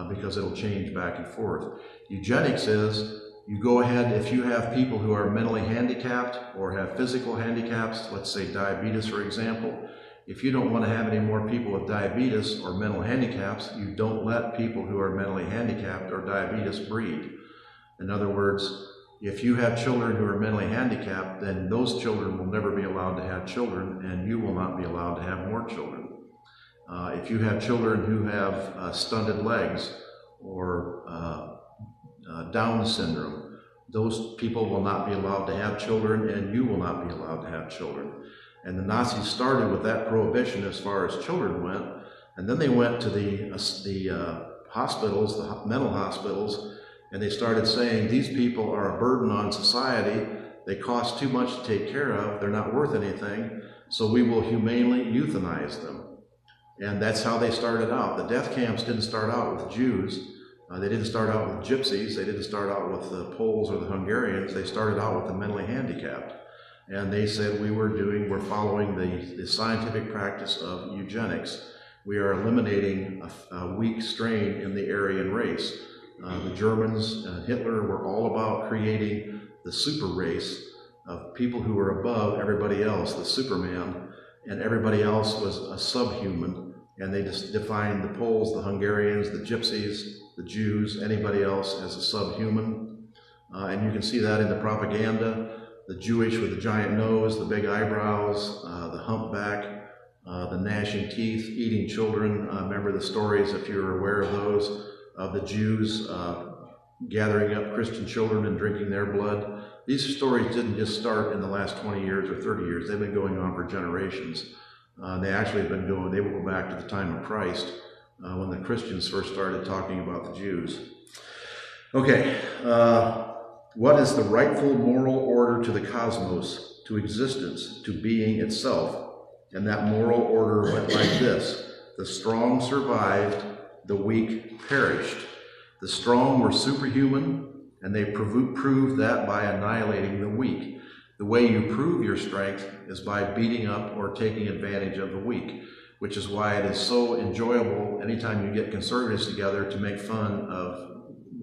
because it'll change back and forth. Eugenics is, you go ahead, if you have people who are mentally handicapped or have physical handicaps, let's say diabetes for example, if you don't want to have any more people with diabetes or mental handicaps, you don't let people who are mentally handicapped or diabetes breed. In other words, if you have children who are mentally handicapped, then those children will never be allowed to have children, and you will not be allowed to have more children. If you have children who have stunted legs or Down syndrome, those people will not be allowed to have children, and you will not be allowed to have children. And the Nazis started with that prohibition as far as children went, and then they went to the hospitals, the mental hospitals, and they started saying these people are a burden on society, they cost too much to take care of, they're not worth anything, so we will humanely euthanize them. And that's how they started out. The death camps didn't start out with Jews, they didn't start out with gypsies, they didn't start out with the Poles or the Hungarians, they started out with the mentally handicapped. And they said we're following the scientific practice of eugenics. We are eliminating a weak strain in the Aryan race. The Germans and Hitler were all about creating the super race of people who were above everybody else, the Superman, and everybody else was a subhuman. And they just defined the Poles, the Hungarians, the Gypsies, the Jews, anybody else as a subhuman. And you can see that in the propaganda. The Jewish with the giant nose, the big eyebrows, the humpback, the gnashing teeth, eating children. Remember the stories, if you're aware of those, of the Jews gathering up Christian children and drinking their blood. These stories didn't just start in the last 20 years or 30 years. They've been going on for generations. They actually have been going, they will go back to the time of Christ, when the Christians first started talking about the Jews. Okay, what is the rightful moral order to the cosmos, to existence, to being itself? And that moral order went like this: the strong survived, the weak perished. The strong were superhuman, and they proved that by annihilating the weak. The way you prove your strength is by beating up or taking advantage of the weak, which is why it is so enjoyable anytime you get conservatives together to make fun of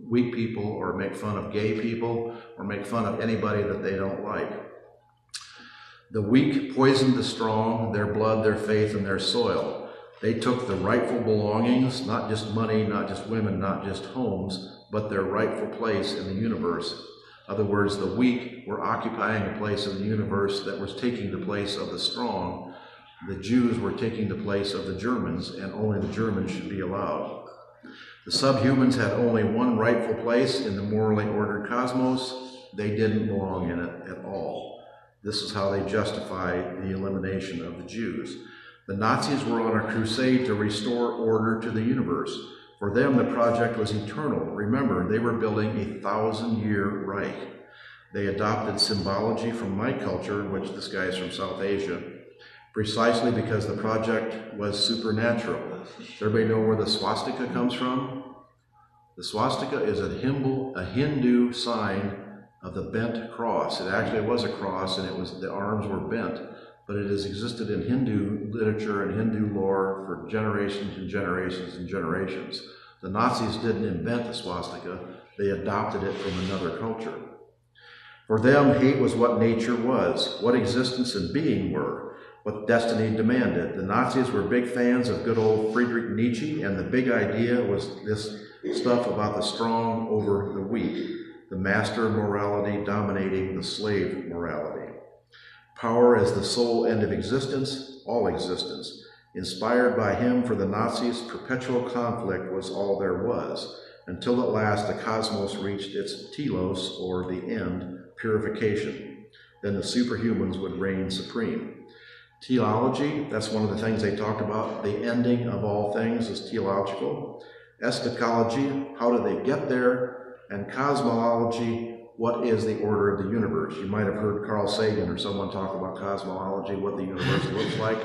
weak people or make fun of gay people or make fun of anybody that they don't like. The weak poisoned the strong, their blood, their faith, and their soil. They took the rightful belongings, not just money, not just women, not just homes, but their rightful place in the universe. In other words, the weak were occupying a place in the universe that was taking the place of the strong. The Jews were taking the place of the Germans, and only the Germans should be allowed. The subhumans had only one rightful place in the morally ordered cosmos. They didn't belong in it at all. This is how they justified the elimination of the Jews. The Nazis were on a crusade to restore order to the universe. For them, the project was eternal. Remember, they were building a 1,000-year Reich. They adopted symbology from my culture, which this guy is from South Asia, precisely because the project was supernatural. Does everybody know where the swastika comes from? The swastika is a Hindu sign of the bent cross. It actually was a cross, and the arms were bent, but it has existed in Hindu literature and Hindu lore for generations and generations and generations. The Nazis didn't invent the swastika, they adopted it from another culture. For them, hate was what nature was, what existence and being were, what destiny demanded. The Nazis were big fans of good old Friedrich Nietzsche, and the big idea was this stuff about the strong over the weak, the master morality dominating the slave morality. Power as the sole end of existence, all existence. Inspired by him, for the Nazis, perpetual conflict was all there was, until at last the cosmos reached its telos, or the end, purification. Then the superhumans would reign supreme. Teleology, that's one of the things they talked about. The ending of all things is teleological. Eschatology, how do they get there? And cosmology, what is the order of the universe? You might have heard Carl Sagan or someone talk about cosmology, what the universe looks like.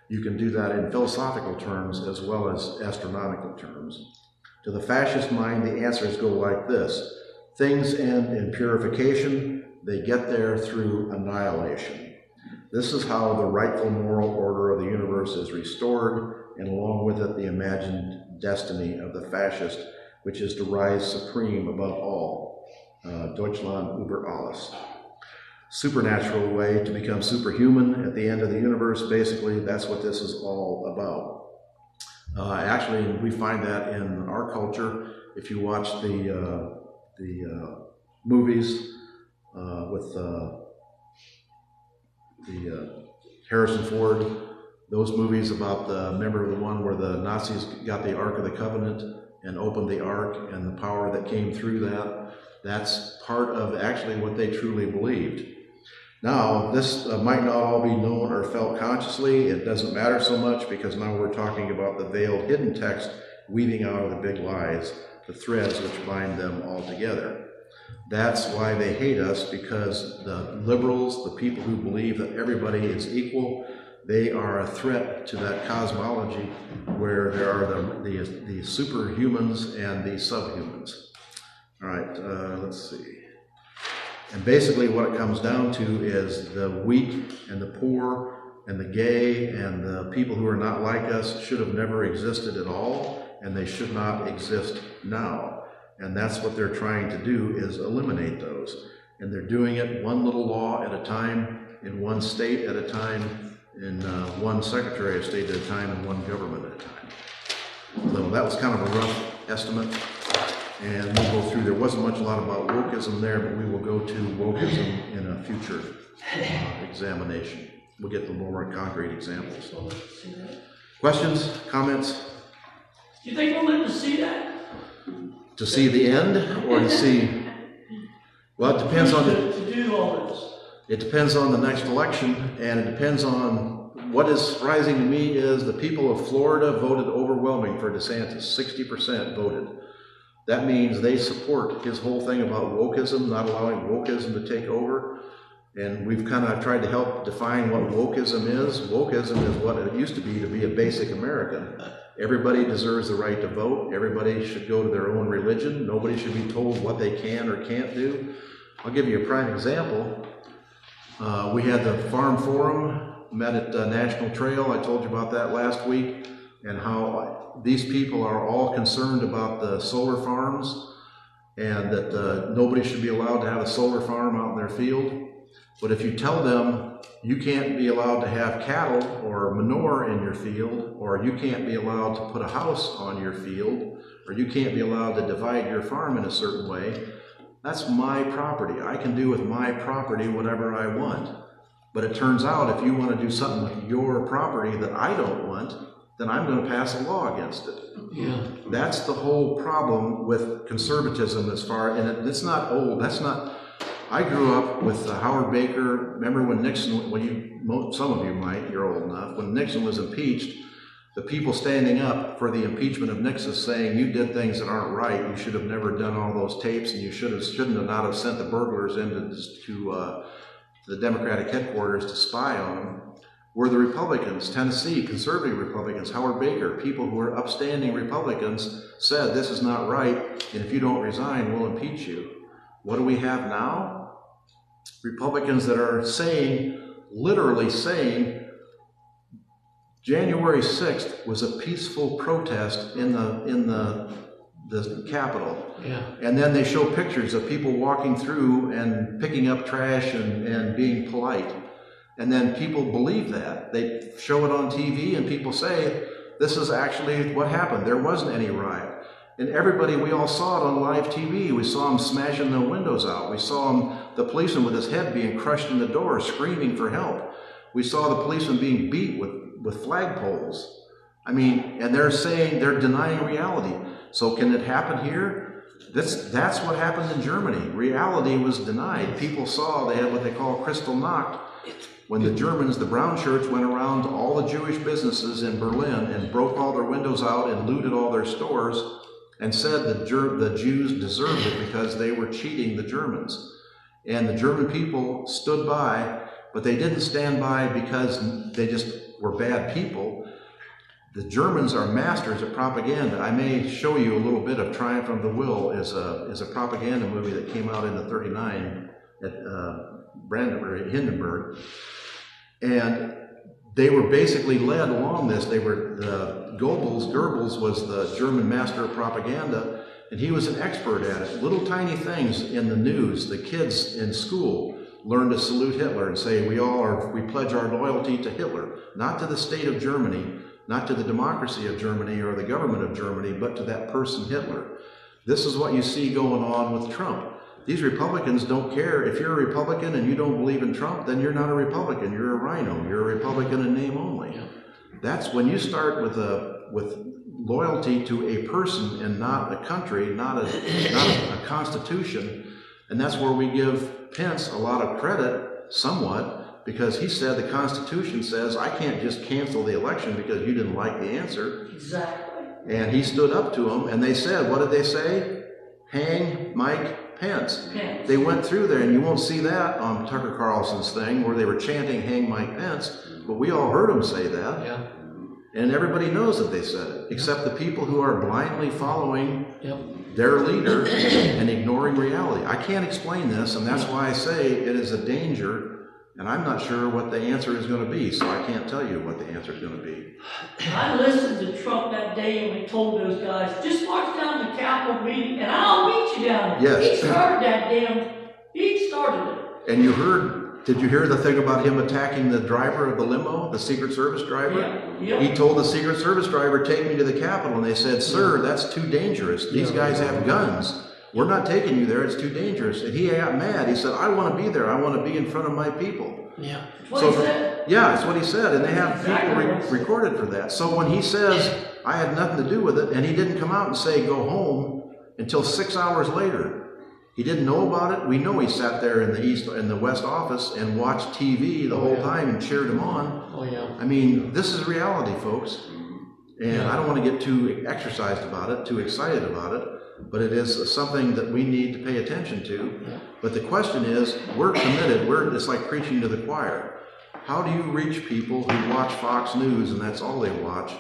You can do that in philosophical terms as well as astronomical terms. To the fascist mind, the answers go like this. Things end in purification. They get there through annihilation. This is how the rightful moral order of the universe is restored, and along with it, the imagined destiny of the fascist, which is to rise supreme above all. Deutschland über alles. Supernatural way to become superhuman at the end of the universe. Basically, that's what this is all about. Actually, we find that in our culture. If you watch the movies with Harrison Ford, those movies about remember the one where the Nazis got the Ark of the Covenant and opened the Ark and the power that came through that, that's part of actually what they truly believed. Now, this might not all be known or felt consciously. It doesn't matter so much because now we're talking about the veiled hidden text weaving out of the big lies, the threads which bind them all together. That's why they hate us, because the liberals, the people who believe that everybody is equal, they are a threat to that cosmology where there are the superhumans and the subhumans. All right, let's see. And basically what it comes down to is the weak and the poor and the gay and the people who are not like us should have never existed at all, and they should not exist now. And that's what they're trying to do, is eliminate those. And they're doing it one little law at a time, in one state at a time, in one Secretary of State at a time, and one government at a time. So that was kind of a rough estimate. And we'll go through, there wasn't a lot about wokeism there, but we will go to wokeism in a future examination. We'll get the more concrete examples. Questions, comments? Do you think we'll live to see that? To see the end, or to see, well, it depends on to do all this. It depends on the next election, and it depends on what is surprising to me is the people of Florida voted overwhelming for DeSantis. 60% voted. That means they support his whole thing about wokeism, not allowing wokeism to take over. And we've kind of tried to help define what wokeism is. Wokeism is what it used to be a basic American. Everybody deserves the right to vote. Everybody should go to their own religion. Nobody should be told what they can or can't do. I'll give you a prime example. We had the Farm Forum, met at National Trail. I told you about that last week, and how these people are all concerned about the solar farms, and that nobody should be allowed to have a solar farm out in their field. But if you tell them you can't be allowed to have cattle or manure in your field, or you can't be allowed to put a house on your field, or you can't be allowed to divide your farm in a certain way, that's my property. I can do with my property whatever I want. But it turns out if you want to do something with your property that I don't want, then I'm going to pass a law against it. Yeah. That's the whole problem with conservatism as far, and it's not old, that's not, I grew up with Howard Baker. Remember when Nixon, some of you might, you're old enough, when Nixon was impeached, the people standing up for the impeachment of Nixon saying, you did things that aren't right, you should have never done all those tapes, and you shouldn't have not have sent the burglars into to the Democratic headquarters to spy on them, were the Republicans, Tennessee, conservative Republicans, Howard Baker, people who were upstanding Republicans said, this is not right, and if you don't resign, we'll impeach you. What do we have now? Republicans that are saying, literally saying, January 6th was a peaceful protest in the Capitol. Yeah. And then they show pictures of people walking through and picking up trash and being polite. And then people believe that. They show it on TV and people say, this is actually what happened. There wasn't any riot. And everybody, we all saw it on live TV. We saw him smashing the windows out. We saw him, the policeman with his head being crushed in the door, screaming for help. We saw the policeman being beat with flagpoles. I mean, and they're saying, they're denying reality. So can it happen here? That's what happened in Germany. Reality was denied. People saw, they had what they call crystal knocked. when the Germans, the brown shirts, went around to all the Jewish businesses in Berlin and broke all their windows out and looted all their stores and said the Jews deserved it because they were cheating the Germans. And the German people stood by, but they didn't stand by because they just were bad people. The Germans are masters of propaganda. I may show you a little bit of Triumph of the Will is a propaganda movie that came out in the 39 at Hindenburg. And they were basically led along this. They were, Goebbels was the German master of propaganda, and he was an expert at it. Little tiny things in the news. The kids in school learned to salute Hitler and say, we pledge our loyalty to Hitler, not to the state of Germany, not to the democracy of Germany or the government of Germany, but to that person, Hitler. This is what you see going on with Trump. These Republicans don't care. If you're a Republican and you don't believe in Trump, then you're not a Republican. You're a rhino. You're a Republican in name only. That's when you start with loyalty to a person and not a country, not a constitution. And that's where we give Pence a lot of credit, somewhat, because he said the Constitution says I can't just cancel the election because you didn't like the answer. Exactly. And he stood up to them, and they said, what did they say? Hang Mike Pence. They went through there, and you won't see that on Tucker Carlson's thing where they were chanting hang Mike Pence, but we all heard them say that. Yeah. And everybody knows that they said it, except the people who are blindly following Yep. their leader and ignoring reality. I can't explain this, and that's why I say it is a danger, and I'm not sure what the answer is going to be, so I can't tell you what the answer is going to be. I listened to Trump that day when he told those guys, just march down to the Capitol meeting and I'll meet you down there. Yes. He started it. And did you hear the thing about him attacking the driver of the limo, the Secret Service driver? Yeah. He told the Secret Service driver, take me to the Capitol, and they said, sir, that's too dangerous. These guys have guns. We're not taking you there, it's too dangerous. And he got mad. He said, I want to be there. I want to be in front of my people. Yeah. What he said. Yeah, that's what he said. And they have Exactly people recorded for that. So when he says, I had nothing to do with it, and he didn't come out and say, go home until 6 hours later. He didn't know about it. We know he sat there in the West office and watched TV the whole time and cheered him on. Oh, yeah. I mean, this is reality, folks. And I don't want to get too exercised about it, too excited about it, but it is something that we need to pay attention to. Yeah. But the question is, we're committed. It's like preaching to the choir. How do you reach people who watch Fox News and that's all they watch?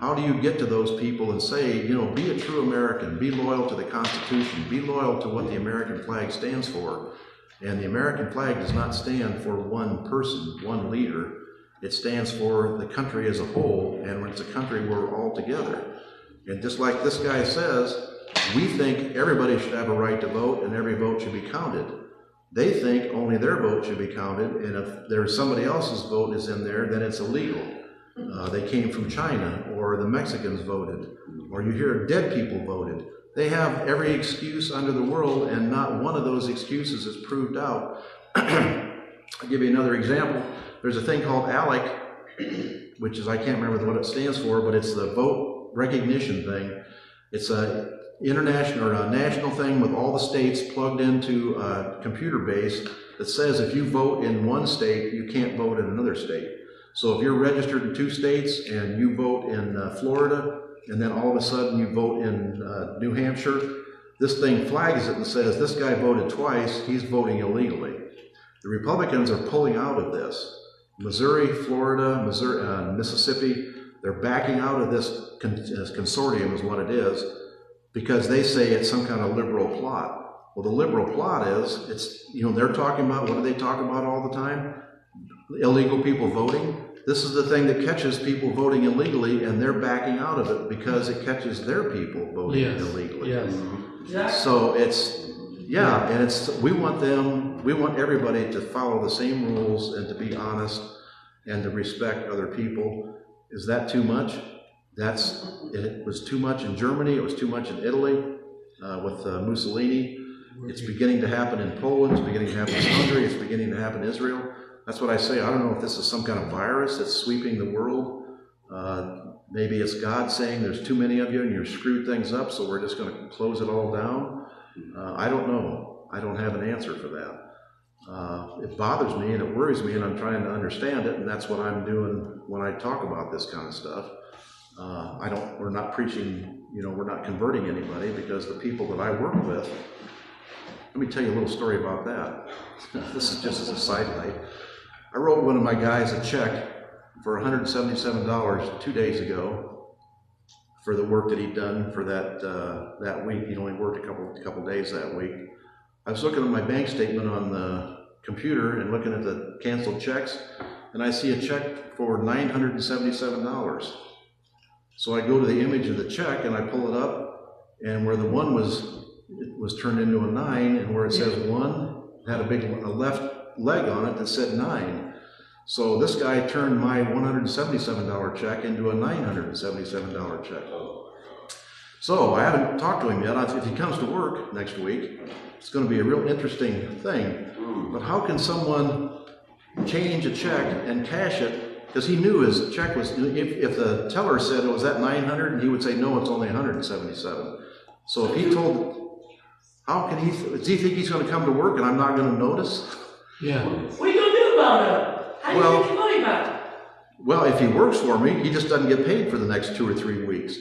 How do you get to those people and say, be a true American, be loyal to the Constitution, be loyal to what the American flag stands for? And the American flag does not stand for one person, one leader. It stands for the country as a whole, and it's a country we're all together. And just like this guy says, we think everybody should have a right to vote and every vote should be counted. They think only their vote should be counted, and if there's somebody else's vote is in there, then it's illegal. They came from China, or the Mexicans voted, or you hear dead people voted. They have every excuse under the world, and not one of those excuses is proved out. I'll give you another example. There's a thing called ALEC, which is, I can't remember what it stands for, but it's the vote recognition thing. It's a international or a national thing with all the states plugged into a computer base that says if you vote in one state, you can't vote in another state. So if you're registered in 2 states and you vote in Florida, and then all of a sudden you vote in New Hampshire, this thing flags it and says, this guy voted twice, he's voting illegally. The Republicans are pulling out of this. Missouri, Florida, Mississippi, they're backing out of this consortium is what it is, because they say it's some kind of liberal plot. Well, the liberal plot is, they're talking about, what do they talk about all the time? Illegal people voting. This is the thing that catches people voting illegally, and they're backing out of it because it catches their people voting illegally. Yes. Exactly. So and we want everybody to follow the same rules and to be honest and to respect other people. Is that too much? It was too much in Germany, it was too much in Italy with Mussolini. It's beginning to happen in Poland, it's beginning to happen in Hungary, it's beginning to happen in Israel. That's what I say. I don't know if this is some kind of virus that's sweeping the world. Maybe it's God saying there's too many of you and you've screwed things up, so we're just going to close it all down. I don't know. I don't have an answer for that. It bothers me and it worries me, and I'm trying to understand it, and that's what I'm doing when I talk about this kind of stuff. We're not preaching, we're not converting anybody, because the people that I work with, let me tell you a little story about that. This is just as a sidelight. I wrote one of my guys a check for $177 2 days ago for the work that he'd done for that week. He'd only worked a couple days that week. I was looking at my bank statement on the computer and looking at the canceled checks, and I see a check for $977. So I go to the image of the check and I pull it up, and where the one was turned into a 9, and where it says 1 had a left leg on it that said 9. So this guy turned my $177 check into a $977 check. So I haven't talked to him yet. If he comes to work next week, it's going to be a real interesting thing. But how can someone change a check and cash it? Because he knew his check was, if the teller said, was that 900? He would say, no, it's only 177. So if he told, how can does he think he's going to come to work and I'm not going to notice? Yeah. What are you going to do about it? How do you get your money back? Well, if he works for me, he just doesn't get paid for the next 2 or 3 weeks.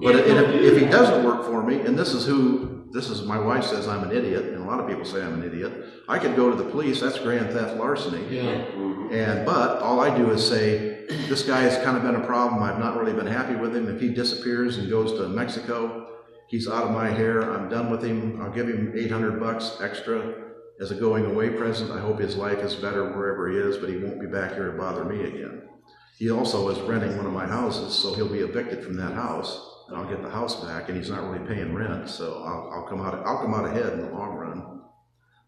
But if he doesn't work for me, and this is my wife says I'm an idiot, and a lot of people say I'm an idiot. I could go to the police. That's grand theft larceny. Yeah. But all I do is say, this guy has kind of been a problem. I've not really been happy with him. If he disappears and goes to Mexico, he's out of my hair. I'm done with him. I'll give him $800 extra as a going away present. I hope his life is better wherever he is, but he won't be back here to bother me again. He also is renting one of my houses, so he'll be evicted from that house, and I'll get the house back, and he's not really paying rent, so I'll come out ahead in the long run.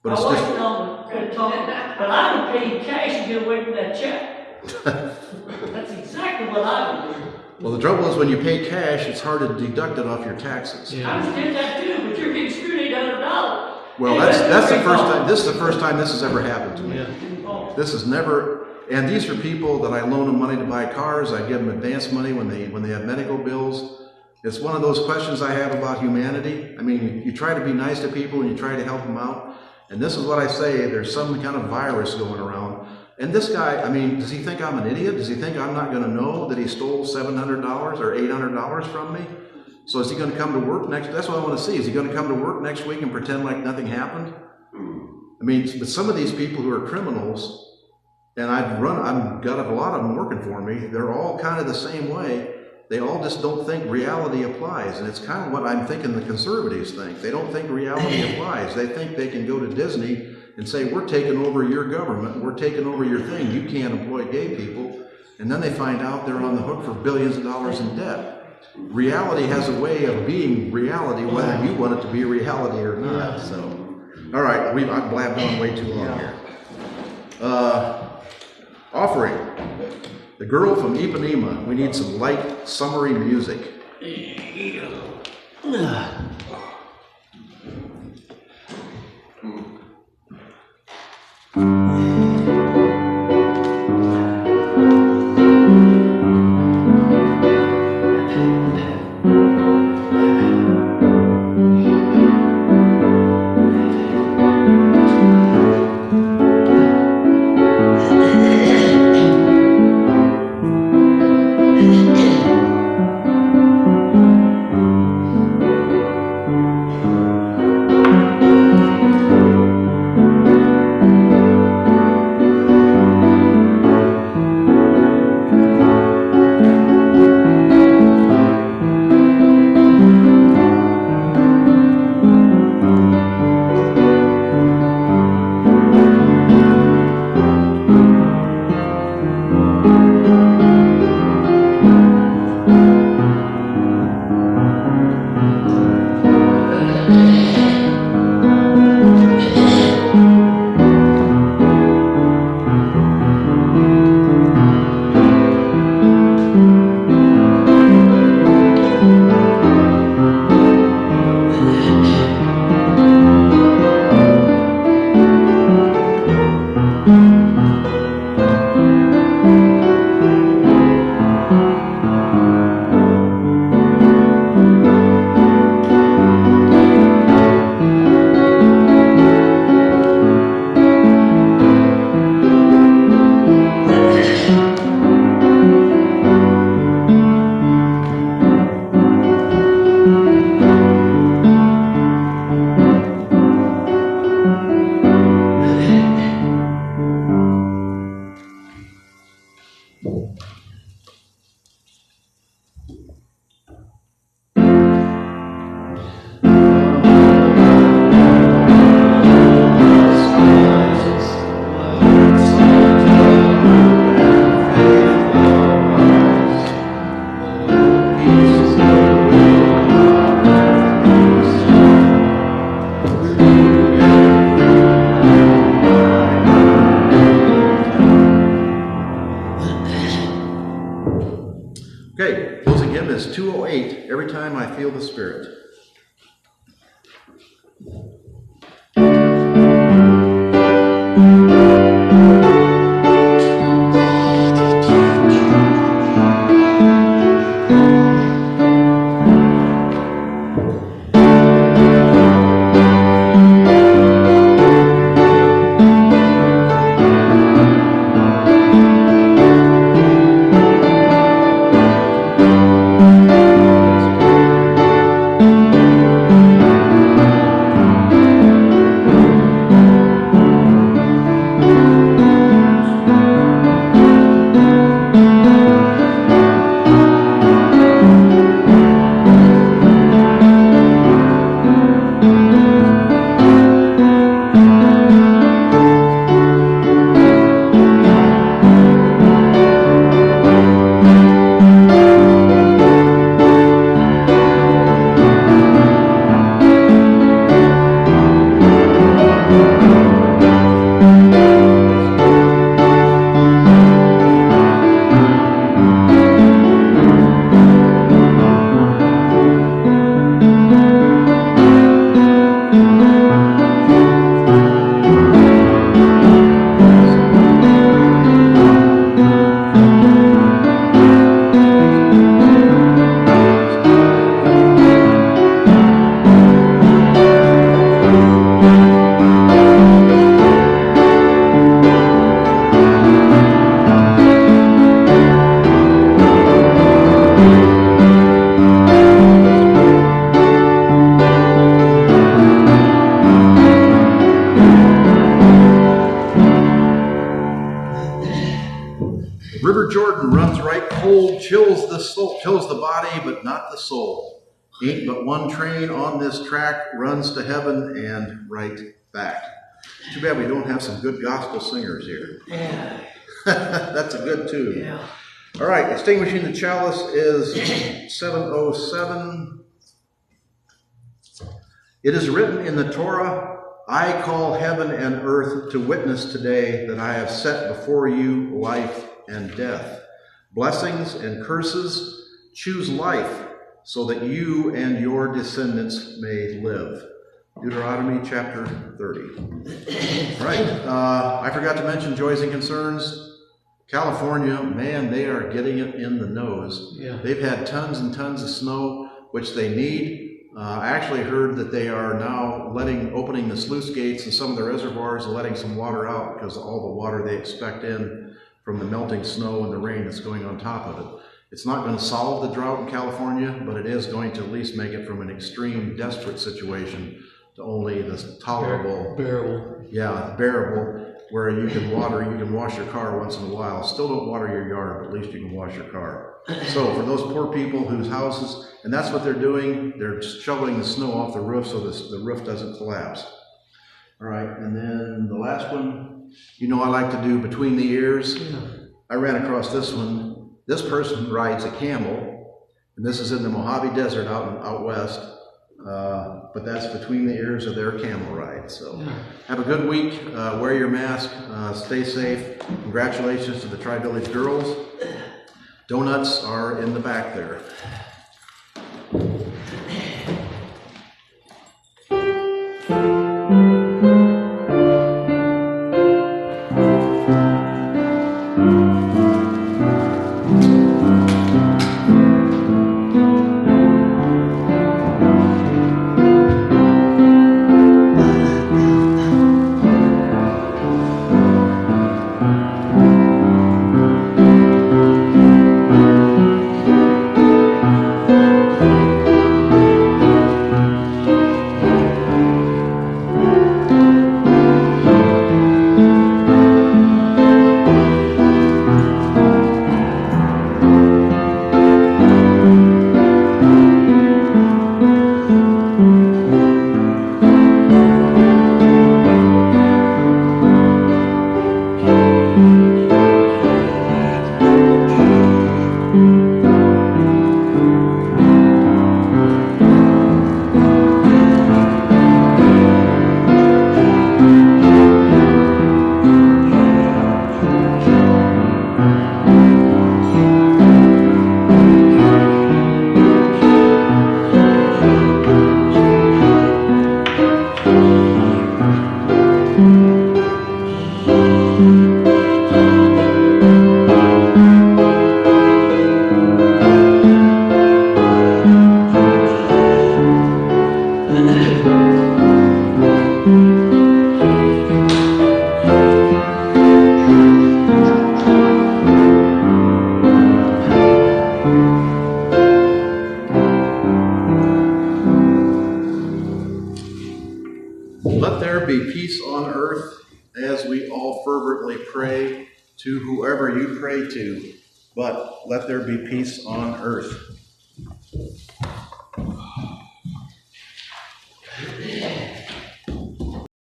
But it's my just, wife's going to talk, but I would pay you cash and get away from that check. That's exactly what I would do. well, the trouble is when you pay cash, it's hard to deduct it off your taxes. I was did that too, but you're getting screwed $800. Well, that's the first time. This is the first time this has ever happened to me. Yeah. This is never. And these are people that I loan them money to buy cars. I give them advance money when they have medical bills. It's one of those questions I have about humanity. I mean, you try to be nice to people and you try to help them out. And this is what I say, there's some kind of virus going around. And this guy, I mean, does he think I'm an idiot? Does he think I'm not going to know that he stole $700 or $800 from me? So is he going to come to work that's what I want to see. Is he going to come to work next week and pretend like nothing happened? I mean, but some of these people who are criminals, and I've got a lot of them working for me, they're all kind of the same way. They all just don't think reality applies. And it's kind of what I'm thinking the conservatives think. They don't think reality applies. They think they can go to Disney and say, we're taking over your government, we're taking over your thing, you can't employ gay people. And then they find out they're on the hook for billions of dollars in debt. Reality has a way of being reality, whether you want it to be reality or not. So, all right, I've blabbed on way too long here. Offering. The Girl from Ipanema. We need some light, summery music. Closing hymn is 208, Every Time I Feel the Spirit. Chills the body, but not the soul. Ain't but one train on this track, runs to heaven and right back. Too bad we don't have some good gospel singers here. Yeah. That's a good tune. Yeah. All right, extinguishing the chalice is 707. It is written in the Torah, I call heaven and earth to witness today that I have set before you life and death, blessings and curses. Choose life so that you and your descendants may live. Deuteronomy chapter 30. All right, I forgot to mention joys and concerns. California, man, they are getting it in the nose. Yeah. They've had tons and tons of snow, which they need. I actually heard that they are now opening the sluice gates in some of the reservoirs and letting some water out because of all the water they expect in from the melting snow and the rain that's going on top of it. It's not going to solve the drought in California, but it is going to at least make it from an extreme, desperate situation to only the tolerable, bearable. Yeah, bearable, where you can wash your car once in a while. Still don't water your yard, but at least you can wash your car. So for those poor people whose houses, and that's what they're doing, they're shoveling the snow off the roof so the roof doesn't collapse. All right, and then the last one, I like to do between the ears. Yeah. I ran across this one. This person rides a camel, and this is in the Mojave Desert out west, but that's between the ears of their camel ride. So have a good week, wear your mask, stay safe. Congratulations to the Tri-Village girls. Donuts are in the back there. there be peace on earth as we all fervently pray to whoever you pray to, but let there be peace on earth.